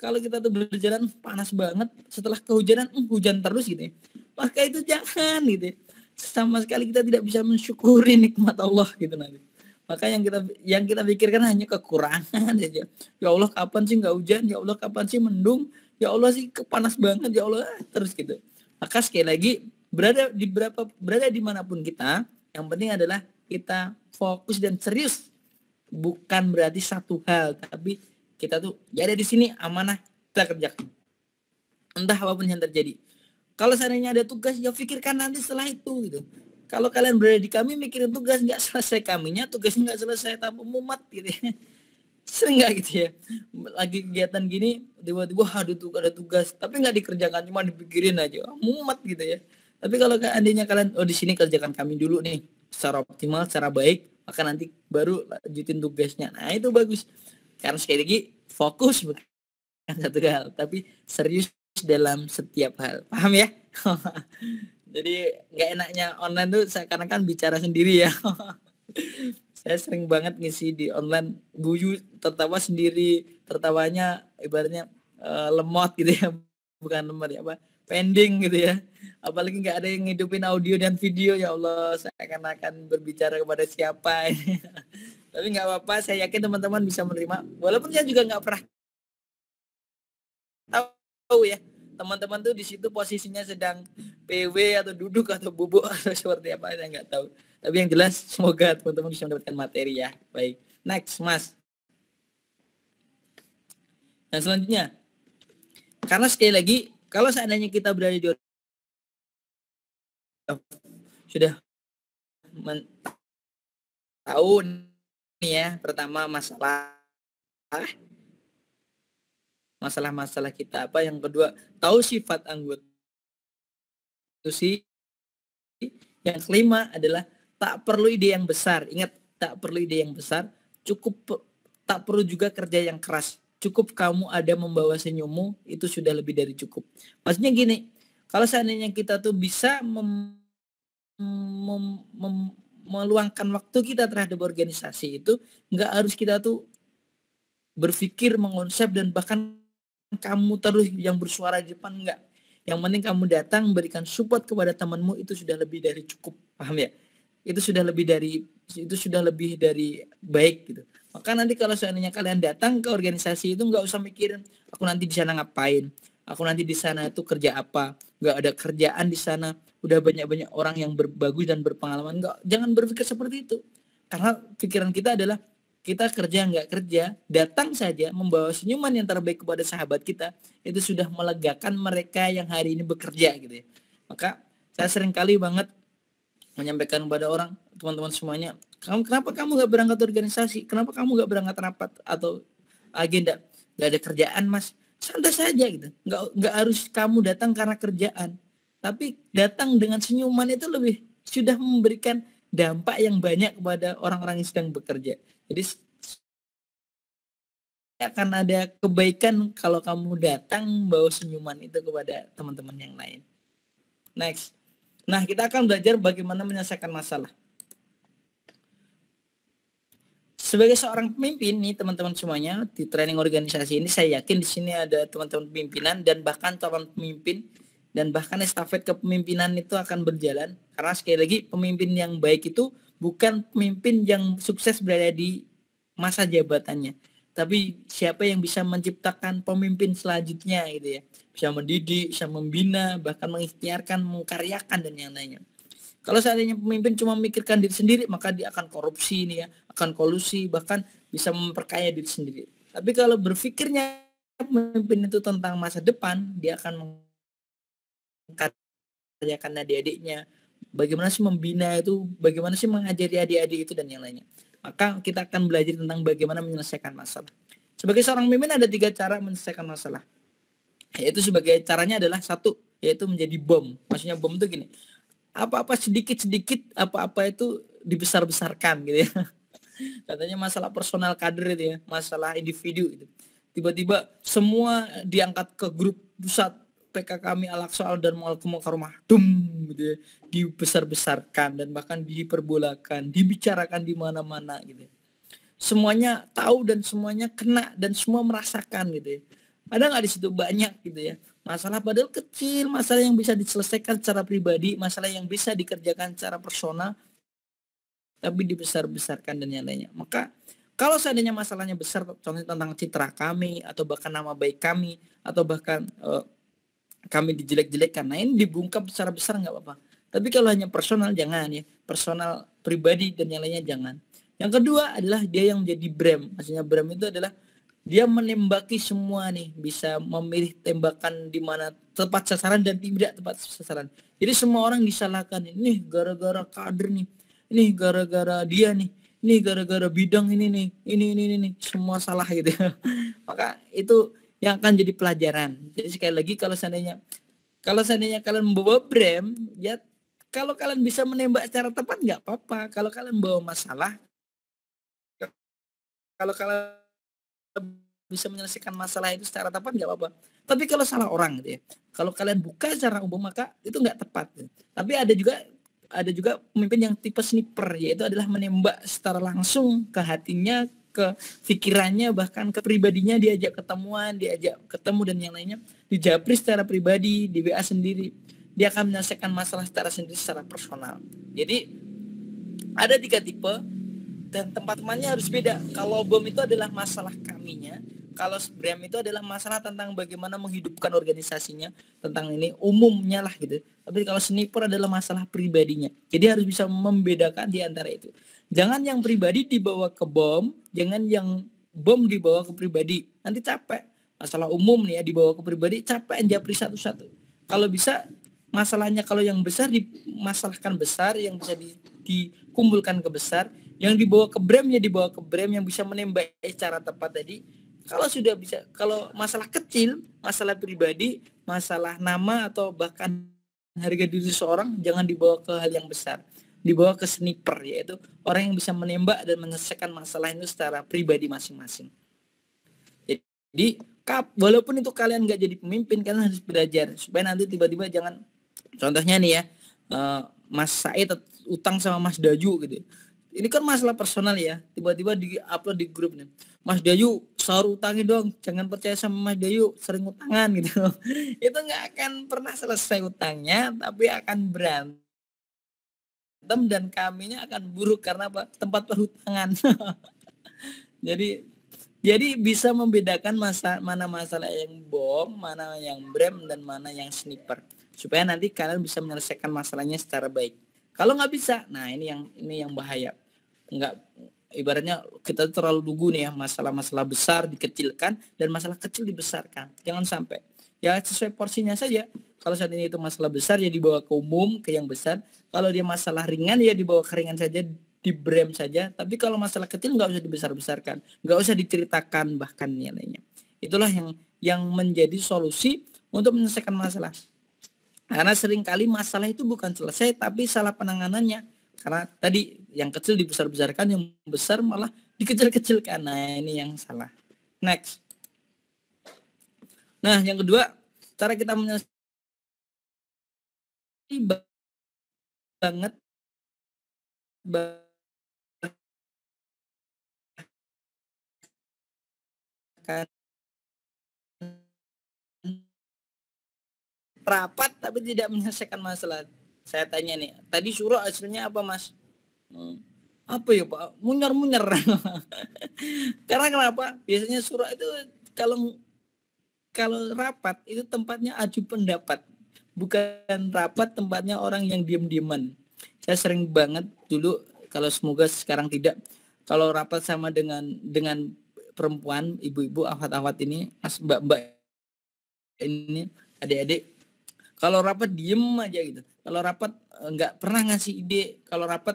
Kalau kita tuh berjalan panas banget, setelah kehujanan hujan terus gitu ya. Maka itu jangan gitu ya. Sama sekali kita tidak bisa mensyukuri nikmat Allah gitu nanti. Maka yang kita pikirkan hanya kekurangan saja. Ya Allah kapan sih nggak hujan? Ya Allah kapan sih mendung? Ya Allah sih panas banget, ya Allah terus gitu. Maka sekali lagi berada dimanapun kita, yang penting adalah kita fokus dan serius. Bukan berarti satu hal, tapi kita tuh ya ada di sini amanah kita kerjakan. Entah apapun yang terjadi. Kalau seandainya ada tugas, ya pikirkan nanti setelah itu gitu. Kalau kalian berada di kami mikirin tugas nggak selesai kaminya, tugasnya nggak selesai tanpa mumat gitu ya. Sering nggak gitu ya? Lagi kegiatan gini, tiba-tiba aduh tuh ada tugas, tapi nggak dikerjakan, cuma dipikirin aja, mumat gitu ya. Tapi kalau seandainya kalian, oh di sini kerjakan kami dulu nih, secara optimal, secara baik, maka nanti baru lanjutin tugasnya. Nah itu bagus. Karena sekali lagi fokus bukan satu hal, tapi serius dalam setiap hal. Paham ya? Jadi nggak enaknya online tuh seakan-akan bicara sendiri ya. Saya sering banget ngisi di online, guyu, tertawa sendiri, tertawanya ibaratnya lemot gitu ya, bukan lemot ya apa, pending gitu ya. Apalagi nggak ada yang ngidupin audio dan video, ya Allah seakan-akan berbicara kepada siapa. Tapi nggak apa-apa, saya yakin teman-teman bisa menerima. Walaupun saya juga nggak pernah tahu ya, teman-teman tuh di situ posisinya sedang PW atau duduk atau bubuk atau seperti apa, saya nggak tahu. Tapi yang jelas semoga teman-teman bisa mendapatkan materi ya. Baik, next Mas. Dan selanjutnya, karena sekali lagi, kalau seandainya kita berada di sudah tahu nih ya, pertama masalah kita apa, yang kedua tahu sifat anggota itu sih, yang kelima adalah tak perlu ide yang besar. Ingat, tak perlu ide yang besar, cukup tak perlu juga kerja yang keras. Cukup kamu ada membawa senyummu, itu sudah lebih dari cukup. Maksudnya gini, kalau seandainya kita tuh bisa meluangkan waktu kita terhadap organisasi itu, nggak harus kita tuh berpikir, mengonsep, dan bahkan kamu terus yang bersuara di depan, enggak. Yang penting kamu datang memberikan support kepada temanmu, itu sudah lebih dari cukup. Paham ya? Itu sudah lebih dari baik gitu. Maka nanti kalau seandainya kalian datang ke organisasi itu, nggak usah mikirin aku nanti di sana ngapain, aku nanti di sana itu kerja apa. Nggak ada kerjaan di sana, udah banyak orang yang bagus dan berpengalaman. Nggak, jangan berpikir seperti itu. Karena pikiran kita adalah kita kerja nggak kerja, datang saja membawa senyuman yang terbaik kepada sahabat kita, itu sudah melegakan mereka yang hari ini bekerja gitu ya. Maka saya sering kali banget menyampaikan kepada orang, teman-teman semuanya, kenapa kamu nggak berangkat organisasi, kenapa kamu nggak berangkat rapat atau agenda? Nggak ada kerjaan Mas, santai saja gitu. Nggak harus kamu datang karena kerjaan, tapi datang dengan senyuman itu lebih sudah memberikan dampak yang banyak kepada orang-orang yang sedang bekerja. Jadi akan ada kebaikan kalau kamu datang bawa senyuman itu kepada teman-teman yang lain. Next. Nah, kita akan belajar bagaimana menyelesaikan masalah. Sebagai seorang pemimpin nih teman-teman semuanya di training organisasi ini, saya yakin di sini ada teman-teman pimpinan dan bahkan calon pemimpin dan bahkan estafet kepemimpinan itu akan berjalan, karena sekali lagi pemimpin yang baik itu bukan pemimpin yang sukses berada di masa jabatannya, tapi siapa yang bisa menciptakan pemimpin selanjutnya gitu ya, bisa mendidik, bisa membina, bahkan mengikhtiarkan, mengkaryakan dan yang lainnya. Kalau seandainya pemimpin cuma memikirkan diri sendiri, maka dia akan korupsi nih ya, akan kolusi, bahkan bisa memperkaya diri sendiri. Tapi kalau berpikirnya pemimpin itu tentang masa depan, dia akan mengkaryakan adik-adiknya. Bagaimana sih membina itu, bagaimana sih mengajari adik-adik itu dan yang lainnya. Maka kita akan belajar tentang bagaimana menyelesaikan masalah. Sebagai seorang pemimpin ada 3 cara menyelesaikan masalah. Yaitu sebagai caranya adalah satu, yaitu menjadi bom. Maksudnya bom itu gini, apa-apa sedikit-sedikit, apa-apa itu dibesar-besarkan gitu ya. Katanya masalah personal kader itu ya, masalah individu itu. Tiba-tiba semua diangkat ke grup pusat PKKMI Al-Aqsa dan Mukarramah, dum gitu ya, dibesar-besarkan dan bahkan diperbolakan, dibicarakan di mana-mana gitu. Semuanya tahu dan semuanya kena dan semua merasakan gitu ya. Padahal nggak di situ banyak gitu ya. Masalah padahal kecil, masalah yang bisa diselesaikan secara pribadi, masalah yang bisa dikerjakan secara personal, tapi dibesar-besarkan dan yang lainnya. Maka kalau seandainya masalahnya besar, contohnya tentang citra kami, atau bahkan nama baik kami, atau bahkan kami dijelek-jelekkan, nah ini dibungkam secara besar nggak apa-apa. Tapi kalau hanya personal, jangan ya. Personal pribadi dan yang lainnya jangan. Yang kedua adalah dia yang menjadi brem. Maksudnya brem itu adalah dia menembaki semua nih, bisa memilih tembakan di mana tepat sasaran dan tidak tepat sasaran. Jadi semua orang disalahkan, ini gara-gara kader nih, ini gara-gara dia nih, ini gara-gara bidang ini nih, ini semua salah gitu ya. Maka itu yang akan jadi pelajaran. Jadi sekali lagi kalau seandainya kalian membawa brem, ya kalau kalian bisa menembak secara tepat nggak apa-apa. Kalau kalian bawa masalah, kalau kalian bisa menyelesaikan masalah itu secara tepat nggak apa-apa. Tapi kalau salah orang gitu ya, kalau kalian buka secara umum maka itu nggak tepat. Tapi ada juga pemimpin yang tipe sniper, yaitu adalah menembak secara langsung ke hatinya, ke pikirannya, bahkan ke pribadinya, diajak ketemuan, diajak ketemu dan yang lainnya, dijapri secara pribadi, di WA sendiri. Dia akan menyelesaikan masalah secara sendiri, secara personal. Jadi ada 3 tipe dan tempat temannya harus beda. Kalau bom itu adalah masalah kaminya, kalau brem itu adalah masalah tentang bagaimana menghidupkan organisasinya, tentang ini umumnya lah gitu. Tapi kalau sniper adalah masalah pribadinya. Jadi harus bisa membedakan di antara itu. Jangan yang pribadi dibawa ke bom, jangan yang bom dibawa ke pribadi. Nanti capek. Masalah umum nih ya dibawa ke pribadi, capek japri satu-satu. Kalau bisa masalahnya, kalau yang besar dimasalahkan besar, yang bisa dikumpulkan ke besar, yang dibawa ke brem ya dibawa ke brem, yang bisa menembak secara tepat tadi. Kalau sudah bisa, kalau masalah kecil, masalah pribadi, masalah nama atau bahkan harga diri seseorang, jangan dibawa ke hal yang besar, dibawa ke sniper, yaitu orang yang bisa menembak dan menyelesaikan masalah itu secara pribadi masing-masing. Jadi walaupun itu kalian nggak jadi pemimpin, kalian harus belajar supaya nanti tiba-tiba jangan, contohnya nih ya, Mas Said utang sama Mas Daju gitu. Ini kan masalah personal ya, tiba-tiba di-upload di grup nih. Mas Dayu, sahur utangin dong, jangan percaya sama Mas Dayu, sering utangan gitu. Itu nggak akan pernah selesai utangnya, tapi akan berantem dan kaminya akan buruk karena apa? Tempat perhutangan. Jadi bisa membedakan mana masalah yang bom, mana yang brem, dan mana yang sniper. Supaya nanti kalian bisa menyelesaikan masalahnya secara baik. Kalau nggak bisa, nah ini yang bahaya. Nggak, ibaratnya kita terlalu lugu nih ya, masalah-masalah besar dikecilkan dan masalah kecil dibesarkan. Jangan sampai. Ya sesuai porsinya saja. Kalau saat ini itu masalah besar ya dibawa ke umum, ke yang besar. Kalau dia masalah ringan ya dibawa ke ringan saja, di brem saja. Tapi kalau masalah kecil nggak usah dibesar-besarkan, nggak usah diceritakan bahkan nilainya. Itulah yang menjadi solusi untuk menyelesaikan masalah. Karena seringkali masalah itu bukan selesai, tapi salah penanganannya. Karena tadi yang kecil dibesar-besarkan, yang besar malah dikecil-kecilkan. Nah ini yang salah. Next. Nah yang kedua, cara kita menyelesaikan banget menyelesaikan rapat tapi tidak menyelesaikan masalah. Saya tanya nih, tadi syuro hasilnya apa Mas? Apa ya Pak? Munyer-munyer. Karena kenapa? Biasanya syuro itu kalau rapat itu tempatnya aju pendapat, bukan rapat tempatnya orang yang diam-diaman. Saya sering banget dulu, kalau semoga sekarang tidak, kalau rapat sama dengan perempuan, ibu-ibu, awat-awat ini, mbak-mbak ini, adik-adik, kalau rapat diem aja gitu. Kalau rapat nggak pernah ngasih ide. Kalau rapat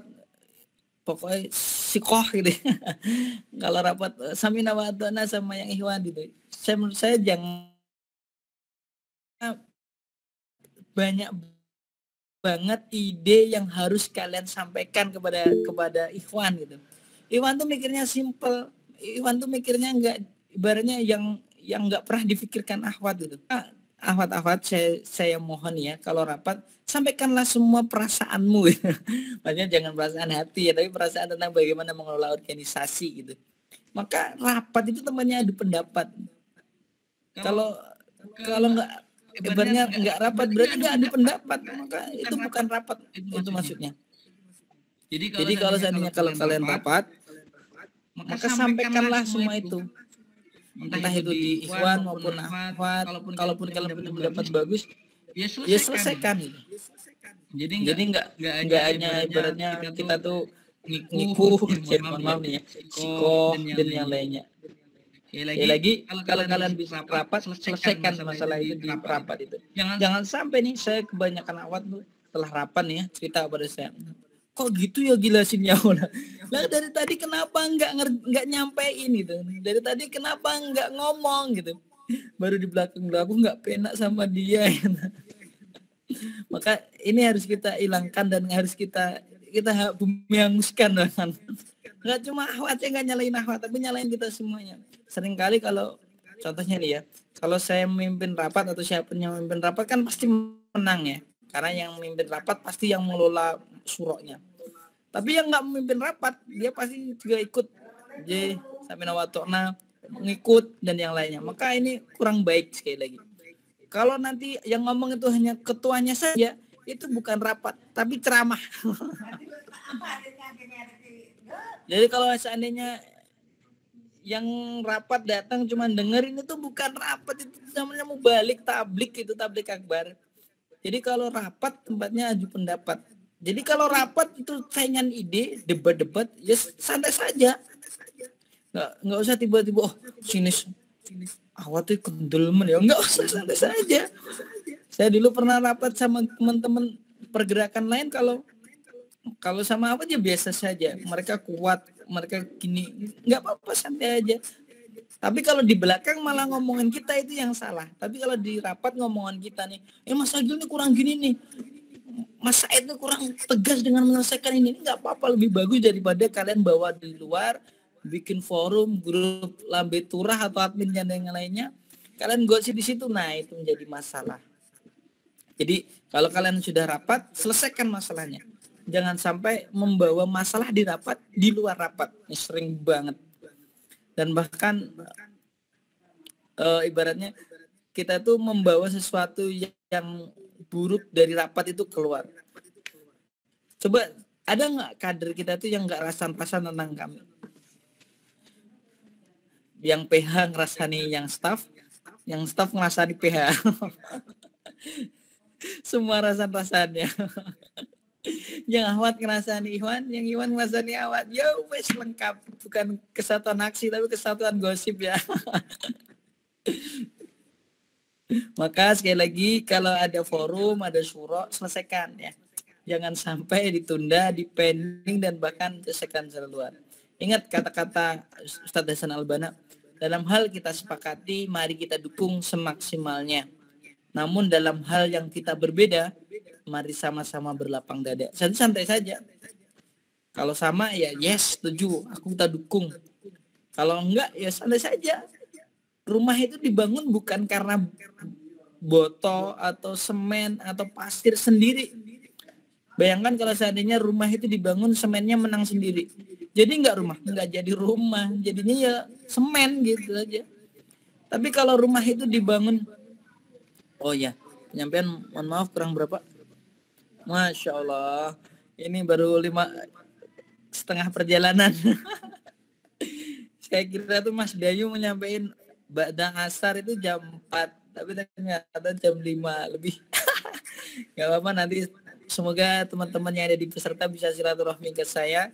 pokoknya sikoh gitu. Kalau rapat samina wa ata'na sama yang ikhwan gitu. Menurut saya jangan banyak banget ide yang harus kalian sampaikan kepada ikhwan gitu. Ikhwan tuh mikirnya simple. Ikhwan tuh mikirnya nggak, ibaratnya yang nggak pernah difikirkan akhwat gitu. Ahwat-ahwat, saya mohon ya, kalau rapat sampaikanlah semua perasaanmu. Maksudnya jangan perasaan hati ya, tapi perasaan tentang bagaimana mengelola organisasi gitu. Maka rapat itu temannya adu pendapat. Kalau nggak, ibaratnya nggak rapat berarti nggak adu pendapat, maka itu bukan rapat, itu maksudnya. Jadi kalau seandainya kalau kalian rapat, maka sampaikanlah semua itu. Entah itu di ikhwan maupun akhwat, kalaupun kalian punya pendapat bagus, ya selesaikan. Jadi nggak hanya ibaratnya kita tuh ngikuh, mohon maaf nih ya, sikoh dan yang lainnya. Ya lagi kalau kalian bisa rapat, selesaikan masalah itu di rapat itu. Jangan sampai nih, saya kebanyakan akhwat tuh setelah rapat nih ya, cerita pada saya, kok gitu ya jelasinnya. Lah dari tadi kenapa nggak nyampein gitu, dari tadi kenapa nggak ngomong gitu, baru di belakang aku nggak penak sama dia. Maka ini harus kita hilangkan dan harus kita bumi hanguskan dengan nggak cuma ahwat, saya nggak nyalain ahwat tapi nyalain kita semuanya. Seringkali kalau contohnya nih ya, kalau saya memimpin rapat atau siapa yang memimpin rapat kan pasti menang ya, karena yang memimpin rapat pasti yang mengelola suroknya. Tapi yang nggak memimpin rapat, dia pasti juga ikut sampai nawatokna, mengikut dan yang lainnya. Maka ini kurang baik sekali lagi. Kalau nanti yang ngomong itu hanya ketuanya saja, itu bukan rapat, tapi ceramah. Jadi kalau seandainya yang rapat datang cuma dengerin, itu bukan rapat, itu namanya mau balik tablik, itu tablik akbar. Jadi kalau rapat tempatnya aju pendapat. Jadi kalau rapat itu saingan ide, debat-debat, ya santai saja. Nggak usah tiba-tiba, sini awat tuh kendelmen ya. Nggak usah, santai saja. Saya dulu pernah rapat sama teman-teman pergerakan lain, kalau sama apa aja biasa saja. Mereka kuat, mereka gini, nggak apa-apa, santai aja. Tapi kalau di belakang malah ngomongin kita, itu yang salah. Tapi kalau di rapat ngomongin kita nih, Mas Agil ini kurang gini nih, Mas Said itu kurang tegas dengan menyelesaikan ini, nggak apa-apa, lebih bagus daripada kalian bawa di luar, bikin forum, grup lambe turah atau admin dan yang lainnya, kalian gosip di situ, nah itu menjadi masalah. Jadi kalau kalian sudah rapat, selesaikan masalahnya. Jangan sampai membawa masalah di rapat, di luar rapat. Ini sering banget. Dan bahkan ibaratnya kita tuh membawa sesuatu yang buruk dari rapat itu keluar. Coba ada nggak kader kita tuh yang nggak rasan-rasan tentang kami? Yang PH ngerasani yang staff ngerasani PH. Semua rasan-rasannya. Yang ahwat ngerasani Ikhwan, yang Ikhwan ngerasani ahwat. Ya wes lengkap, bukan kesatuan aksi tapi kesatuan gosip ya. Maka sekali lagi kalau ada forum, ada syuro, selesaikan ya. Jangan sampai ditunda, dipending dan bahkan selesaikan secara luar. Ingat kata-kata Ustadz Hasan Albana, dalam hal kita sepakati, mari kita dukung semaksimalnya. Namun dalam hal yang kita berbeda, mari sama-sama berlapang dada. Santai saja. Kalau sama ya yes, setuju, aku kita dukung. Kalau enggak ya santai saja. Rumah itu dibangun bukan karena botol atau semen atau pasir sendiri. Bayangkan kalau seandainya rumah itu dibangun semennya menang sendiri. Jadi enggak jadi rumah, jadinya ya semen gitu aja. Tapi kalau rumah itu dibangun, oh ya, penyampaian mohon maaf kurang berapa? Masya Allah, ini baru 5,5 perjalanan. Saya kira tuh Mas Dayu menyampaikan Ba'da Asar itu jam 4, tapi ternyata jam 5 lebih. Gak apa-apa, nanti semoga teman-teman yang ada di peserta bisa silaturahmi ke saya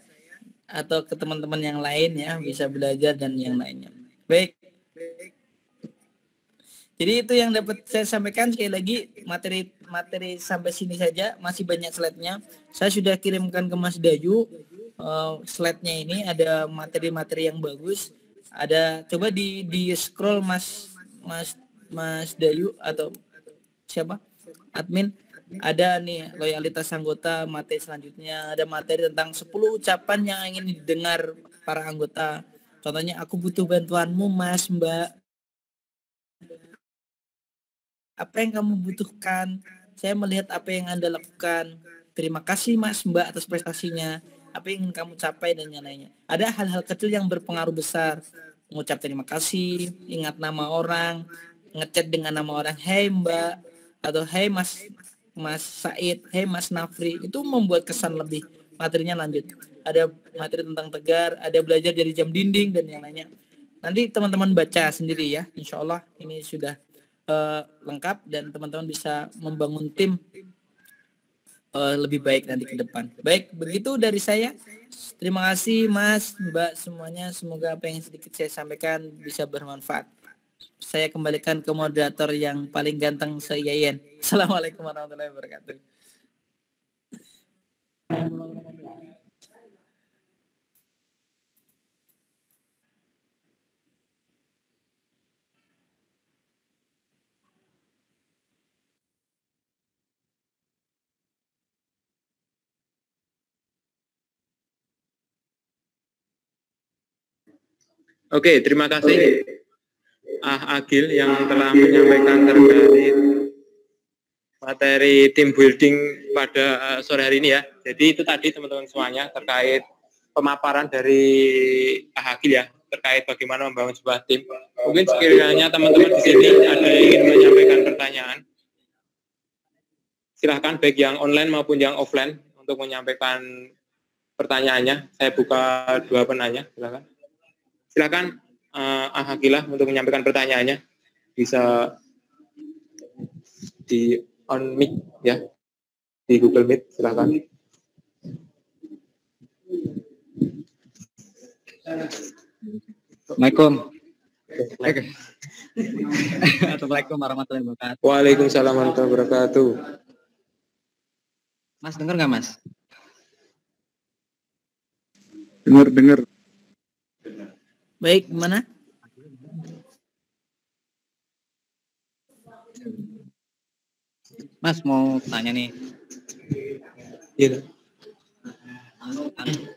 atau ke teman-teman yang lain ya, bisa belajar dan yang lainnya. Baik. Jadi itu yang dapat saya sampaikan. Sekali lagi materi sampai sini saja, masih banyak slide-nya. Saya sudah kirimkan ke Mas Dayu slide-nya ini, ada materi-materi yang bagus. Ada, coba di scroll Mas Dayu atau siapa? Admin. Ada nih loyalitas anggota, materi selanjutnya ada materi tentang 10 ucapan yang ingin didengar para anggota. Contohnya, aku butuh bantuanmu Mas, Mbak. Apa yang kamu butuhkan? Saya melihat apa yang Anda lakukan. Terima kasih Mas, Mbak atas prestasinya. Apa yang ingin kamu capai dan yang lainnya. Ada hal-hal kecil yang berpengaruh besar. Mengucap terima kasih, ingat nama orang, ngechat dengan nama orang, hey Mbak, atau hey Mas Said, hey Mas Nafri. Itu membuat kesan lebih. Materinya lanjut. Ada materi tentang tegar, ada belajar dari jam dinding dan yang lainnya. Nanti teman-teman baca sendiri ya. Insya Allah ini sudah lengkap dan teman-teman bisa membangun tim lebih baik nanti ke depan. Baik, begitu dari saya. Terima kasih Mas, Mbak semuanya. Semoga apa yang sedikit saya sampaikan bisa bermanfaat. Saya kembalikan ke moderator yang paling ganteng se-IAIN. Assalamualaikum warahmatullahi wabarakatuh. Oke, terima kasih Agil yang telah menyampaikan terkait materi team building pada sore hari ini ya. Jadi itu tadi teman-teman semuanya terkait pemaparan dari Agil ya, terkait bagaimana membangun sebuah tim. Mungkin sekiranya teman-teman di sini ada yang ingin menyampaikan pertanyaan, silahkan baik yang online maupun yang offline untuk menyampaikan pertanyaannya. Saya buka 2 penanya, silahkan. Silakan Agilah untuk menyampaikan pertanyaannya, bisa di on mic ya, di Google Meet, silakan. Assalamualaikum. Assalamualaikum warahmatullahi wabarakatuh. Waalaikumsalam warahmatullahi wabarakatuh. Mas dengar nggak Mas? Dengar. Baik, gimana? Mas mau tanya nih. Iya.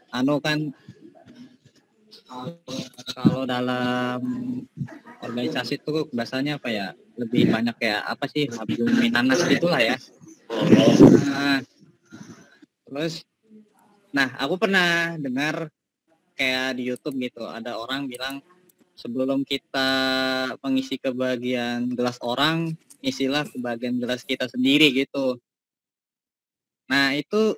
Anu kan kalau dalam organisasi itu bahasanya apa ya? Lebih banyak kayak apa sih? Hablu minanas gitulah ya. Terus aku pernah dengar kayak di YouTube gitu, ada orang bilang sebelum kita mengisi kebahagiaan gelas orang, isilah kebahagiaan gelas kita sendiri gitu. Nah itu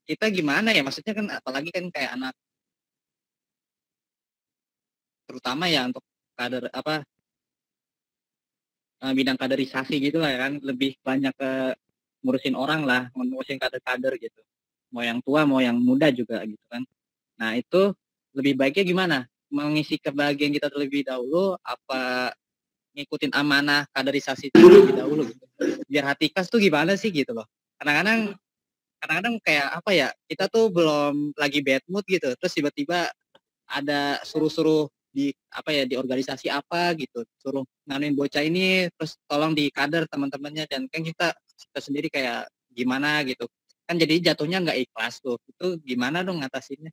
kita gimana ya? Maksudnya kan apalagi kan kayak anak, terutama ya untuk kader bidang kaderisasi gitu lah kan, lebih banyak ke ngurusin orang lah, ngurusin kader-kader gitu. Mau yang tua, mau yang muda juga gitu kan. Nah itu lebih baiknya gimana? Mengisi kebahagiaan kita terlebih dahulu, apa ngikutin amanah kaderisasi terlebih dahulu gitu. Biar hati khas tuh gimana sih gitu loh. Kadang-kadang kayak apa ya, kita tuh belum lagi bad mood gitu, terus tiba-tiba ada suruh-suruh di organisasi apa gitu, suruh nganuin bocah ini, terus tolong di kader teman-temannya, dan kan kita sendiri kayak gimana gitu kan, jadi jatuhnya nggak ikhlas tuh. Itu gimana dong ngatasinnya?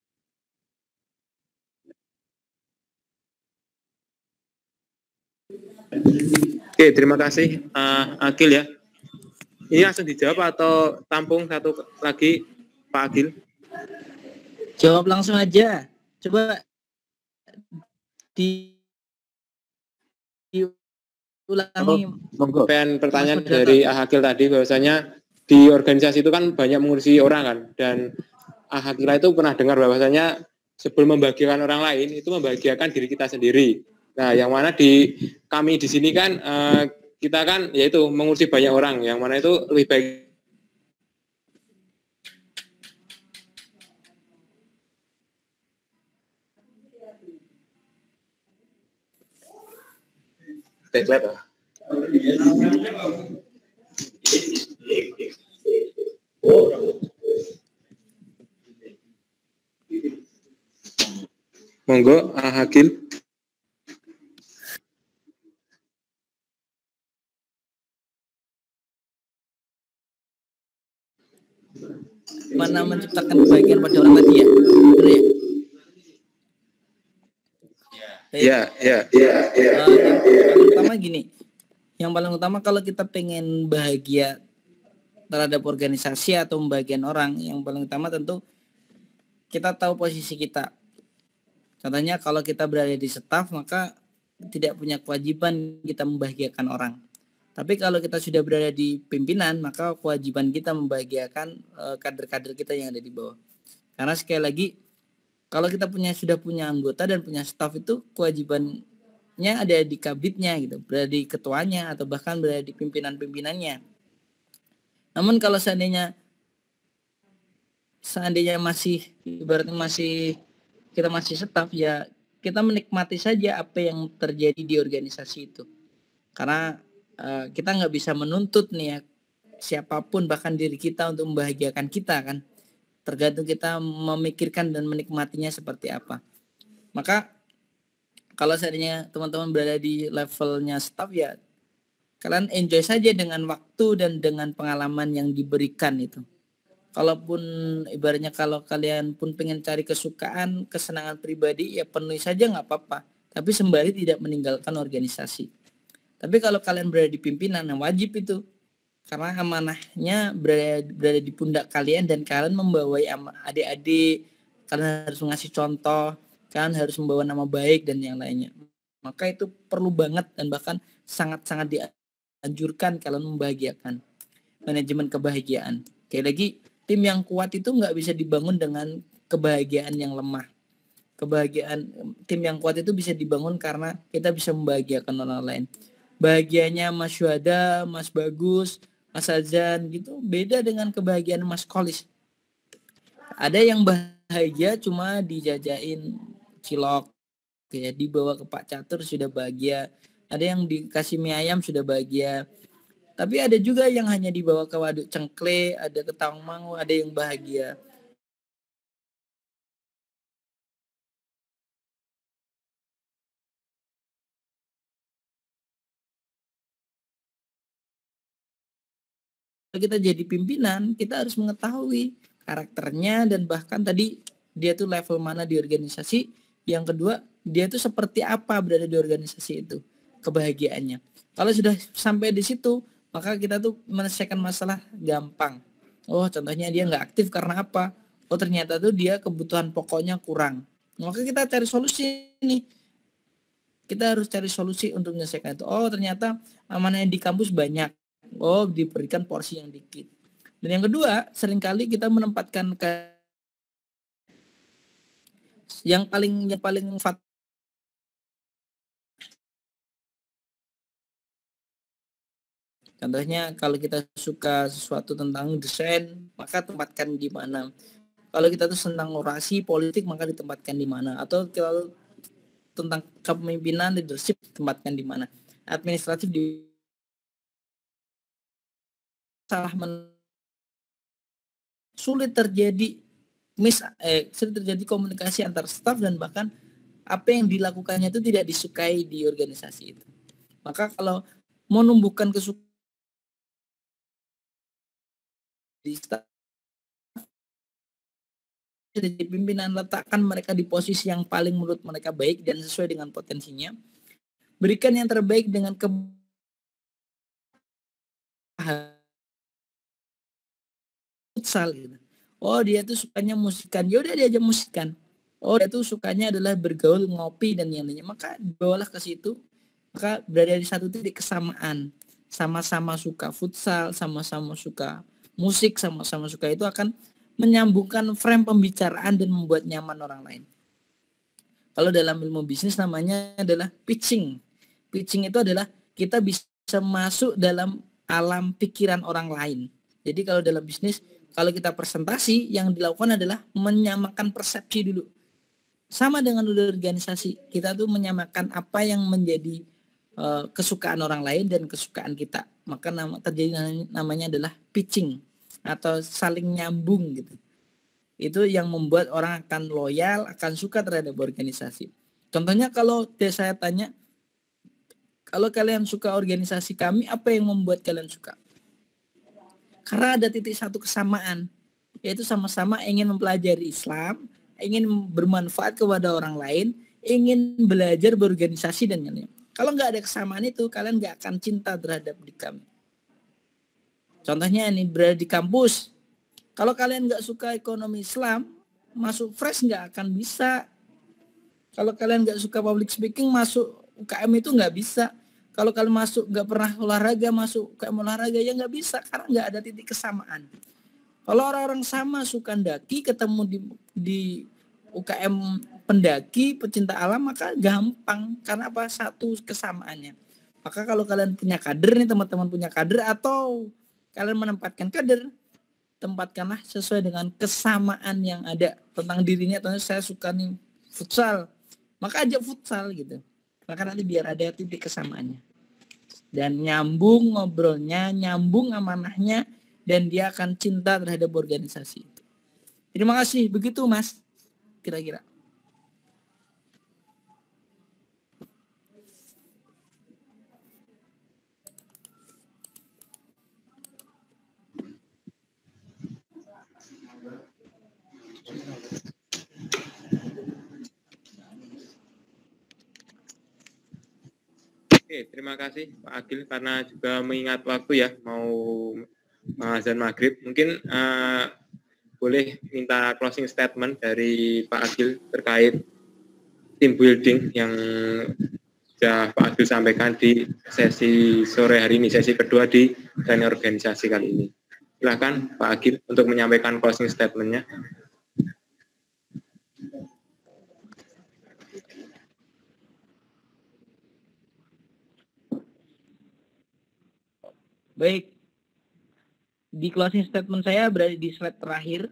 Oke, terima kasih Agil ya. Ini langsung dijawab atau tampung satu lagi Pak Agil? Jawab langsung aja. Coba di diulangi. Monggo. Pertanyaan Mas Moderator. dari Ahakil tadi bahwasanya di organisasi itu kan banyak mengurusi orang kan, dan Ahakila itu pernah dengar bahwasanya sebelum membahagiakan orang lain itu membahagiakan diri kita sendiri. Nah, yang mana di kami di sini kan kita kan yaitu mengurusi banyak orang, yang mana itu lebih baik monggo Ahakil. Mana menciptakan kebahagiaan pada orang tadi ya? Benar ya? Yang pertama gini, yang paling utama kalau kita pengen bahagia terhadap organisasi atau membahagiakan orang, yang paling utama tentu kita tahu posisi kita. Contohnya kalau kita berada di staf, maka tidak punya kewajiban kita membahagiakan orang. Tapi kalau kita sudah berada di pimpinan, maka kewajiban kita membahagiakan kader-kader kita yang ada di bawah. Karena sekali lagi, kalau kita sudah punya anggota dan punya staf, itu kewajibannya ada di kabitnya gitu, berada di ketuanya atau bahkan berada di pimpinan-pimpinannya. Namun kalau seandainya masih ibaratnya kita masih staf, ya kita menikmati saja apa yang terjadi di organisasi itu. Karena kita nggak bisa menuntut nih ya siapapun, bahkan diri kita, untuk membahagiakan kita kan. Tergantung kita memikirkan dan menikmatinya seperti apa. Maka kalau seandainya teman-teman berada di levelnya staff, ya kalian enjoy saja dengan waktu dan dengan pengalaman yang diberikan itu. Kalaupun ibaratnya kalau kalian pun pengen cari kesukaan, kesenangan pribadi, ya penuhi saja nggak apa-apa. Tapi sembari tidak meninggalkan organisasi. Tapi kalau kalian berada di pimpinan, wajib itu. Karena amanahnya berada di pundak kalian dan kalian membawai adik-adik, kalian harus mengasih contoh, kalian harus membawa nama baik dan yang lainnya. Maka itu perlu banget dan bahkan sangat-sangat dianjurkan kalian membahagiakan. Manajemen kebahagiaan. Kayak lagi, tim yang kuat itu nggak bisa dibangun dengan kebahagiaan yang lemah. Tim yang kuat itu bisa dibangun karena kita bisa membahagiakan orang lain. Bahagianya Mas Syuhada, Mas Bagus, Mas Azan gitu beda dengan kebahagiaan Mas Kolis. Ada yang bahagia cuma dijajain cilok, ya dibawa ke Pak Catur sudah bahagia. Ada yang dikasih mie ayam sudah bahagia. Tapi ada juga yang hanya dibawa ke waduk cengkle, ada ke Tawangmangu, ada yang bahagia. Kita jadi pimpinan, kita harus mengetahui karakternya dan bahkan tadi dia tuh level mana di organisasi. Yang kedua, dia tuh seperti apa berada di organisasi itu, kebahagiaannya. Kalau sudah sampai di situ, maka kita tuh menyelesaikan masalah gampang. Oh, contohnya dia nggak aktif karena apa? Oh, ternyata tuh dia kebutuhan pokoknya kurang. Maka kita cari solusi nih. Kita harus cari solusi untuk menyelesaikan itu. Oh, ternyata amanah yang di kampus banyak. Oh, diberikan porsi yang dikit. Dan yang kedua, seringkali kita menempatkan yang paling contohnya kalau kita suka sesuatu tentang desain, maka tempatkan di mana. Kalau kita tuh tentang orasi politik, maka ditempatkan di mana. Atau kalau tentang kepemimpinan, leadership, ditempatkan di mana. Administratif di sulit terjadi komunikasi antar staf dan bahkan apa yang dilakukannya itu tidak disukai di organisasi itu. Maka kalau mau menumbuhkan kesukaan di staf, jadi pimpinan, letakkan mereka di posisi yang paling menurut mereka baik dan sesuai dengan potensinya. Berikan yang terbaik dengan futsal gitu. Oh, dia tuh sukanya musikan, ya udah diajak musikan. Oh, dia tuh sukanya adalah bergaul, ngopi dan yang lainnya, maka bawalah ke situ. maka berada di satu titik kesamaan, sama-sama suka futsal, sama-sama suka musik, sama-sama suka, itu akan menyambungkan frame pembicaraan dan membuat nyaman orang lain. Kalau dalam ilmu bisnis namanya adalah pitching. Pitching itu adalah kita bisa masuk dalam alam pikiran orang lain. Jadi kalau dalam bisnis, kalau kita presentasi, yang dilakukan adalah menyamakan persepsi dulu. Sama dengan organisasi, kita tuh menyamakan apa yang menjadi kesukaan orang lain dan kesukaan kita. Maka terjadi namanya adalah pitching atau saling nyambung gitu. Itu yang membuat orang akan loyal, akan suka terhadap organisasi. Contohnya kalau saya tanya, kalau kalian suka organisasi kami, apa yang membuat kalian suka? Karena ada titik satu kesamaan, yaitu sama-sama ingin mempelajari Islam, ingin bermanfaat kepada orang lain, ingin belajar berorganisasi dan lain-lain. Kalau nggak ada kesamaan itu, kalian nggak akan cinta terhadap di kami. Contohnya ini berada di kampus. Kalau kalian nggak suka ekonomi Islam, masuk fresh nggak akan bisa. Kalau kalian nggak suka public speaking, masuk UKM itu nggak bisa. Kalau kalian masuk nggak pernah olahraga, masuk UKM olahraga ya nggak bisa, karena nggak ada titik kesamaan. Kalau orang-orang sama suka daki, ketemu di UKM pendaki, pecinta alam, maka gampang. Karena apa? Satu kesamaannya. Maka kalau kalian punya kader nih, teman-teman punya kader, atau kalian menempatkan kader, tempatkanlah sesuai dengan kesamaan yang ada tentang dirinya. Tentu saya suka nih futsal, maka ajak futsal gitu. Maka nanti biar ada titik kesamaannya. Dan nyambung ngobrolnya, nyambung amanahnya, dan dia akan cinta terhadap organisasi itu. Terima kasih, begitu Mas, kira-kira. Oke, terima kasih Pak Agil, karena juga mengingat waktu ya, mau azan maghrib. Mungkin boleh minta closing statement dari Pak Agil terkait team building yang sudah Pak Agil sampaikan di sesi sore hari ini, sesi kedua di training organisasi kali ini. Silakan Pak Agil untuk menyampaikan closing statement-nya. Baik, di closing statement saya berada di slide terakhir.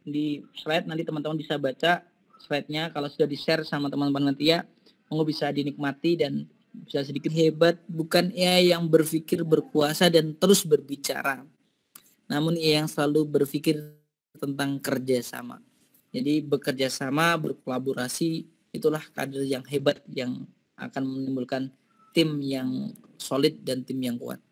Di slide nanti teman-teman bisa baca slide-nya. Kalau sudah di-share sama teman-teman nanti ya, monggo bisa dinikmati dan bisa sedikit hebat. Bukan ia yang berpikir berkuasa dan terus berbicara, namun ia yang selalu berpikir tentang kerjasama. Jadi bekerja sama, berkolaborasi, itulah kader yang hebat yang akan menimbulkan tim yang solid dan tim yang kuat.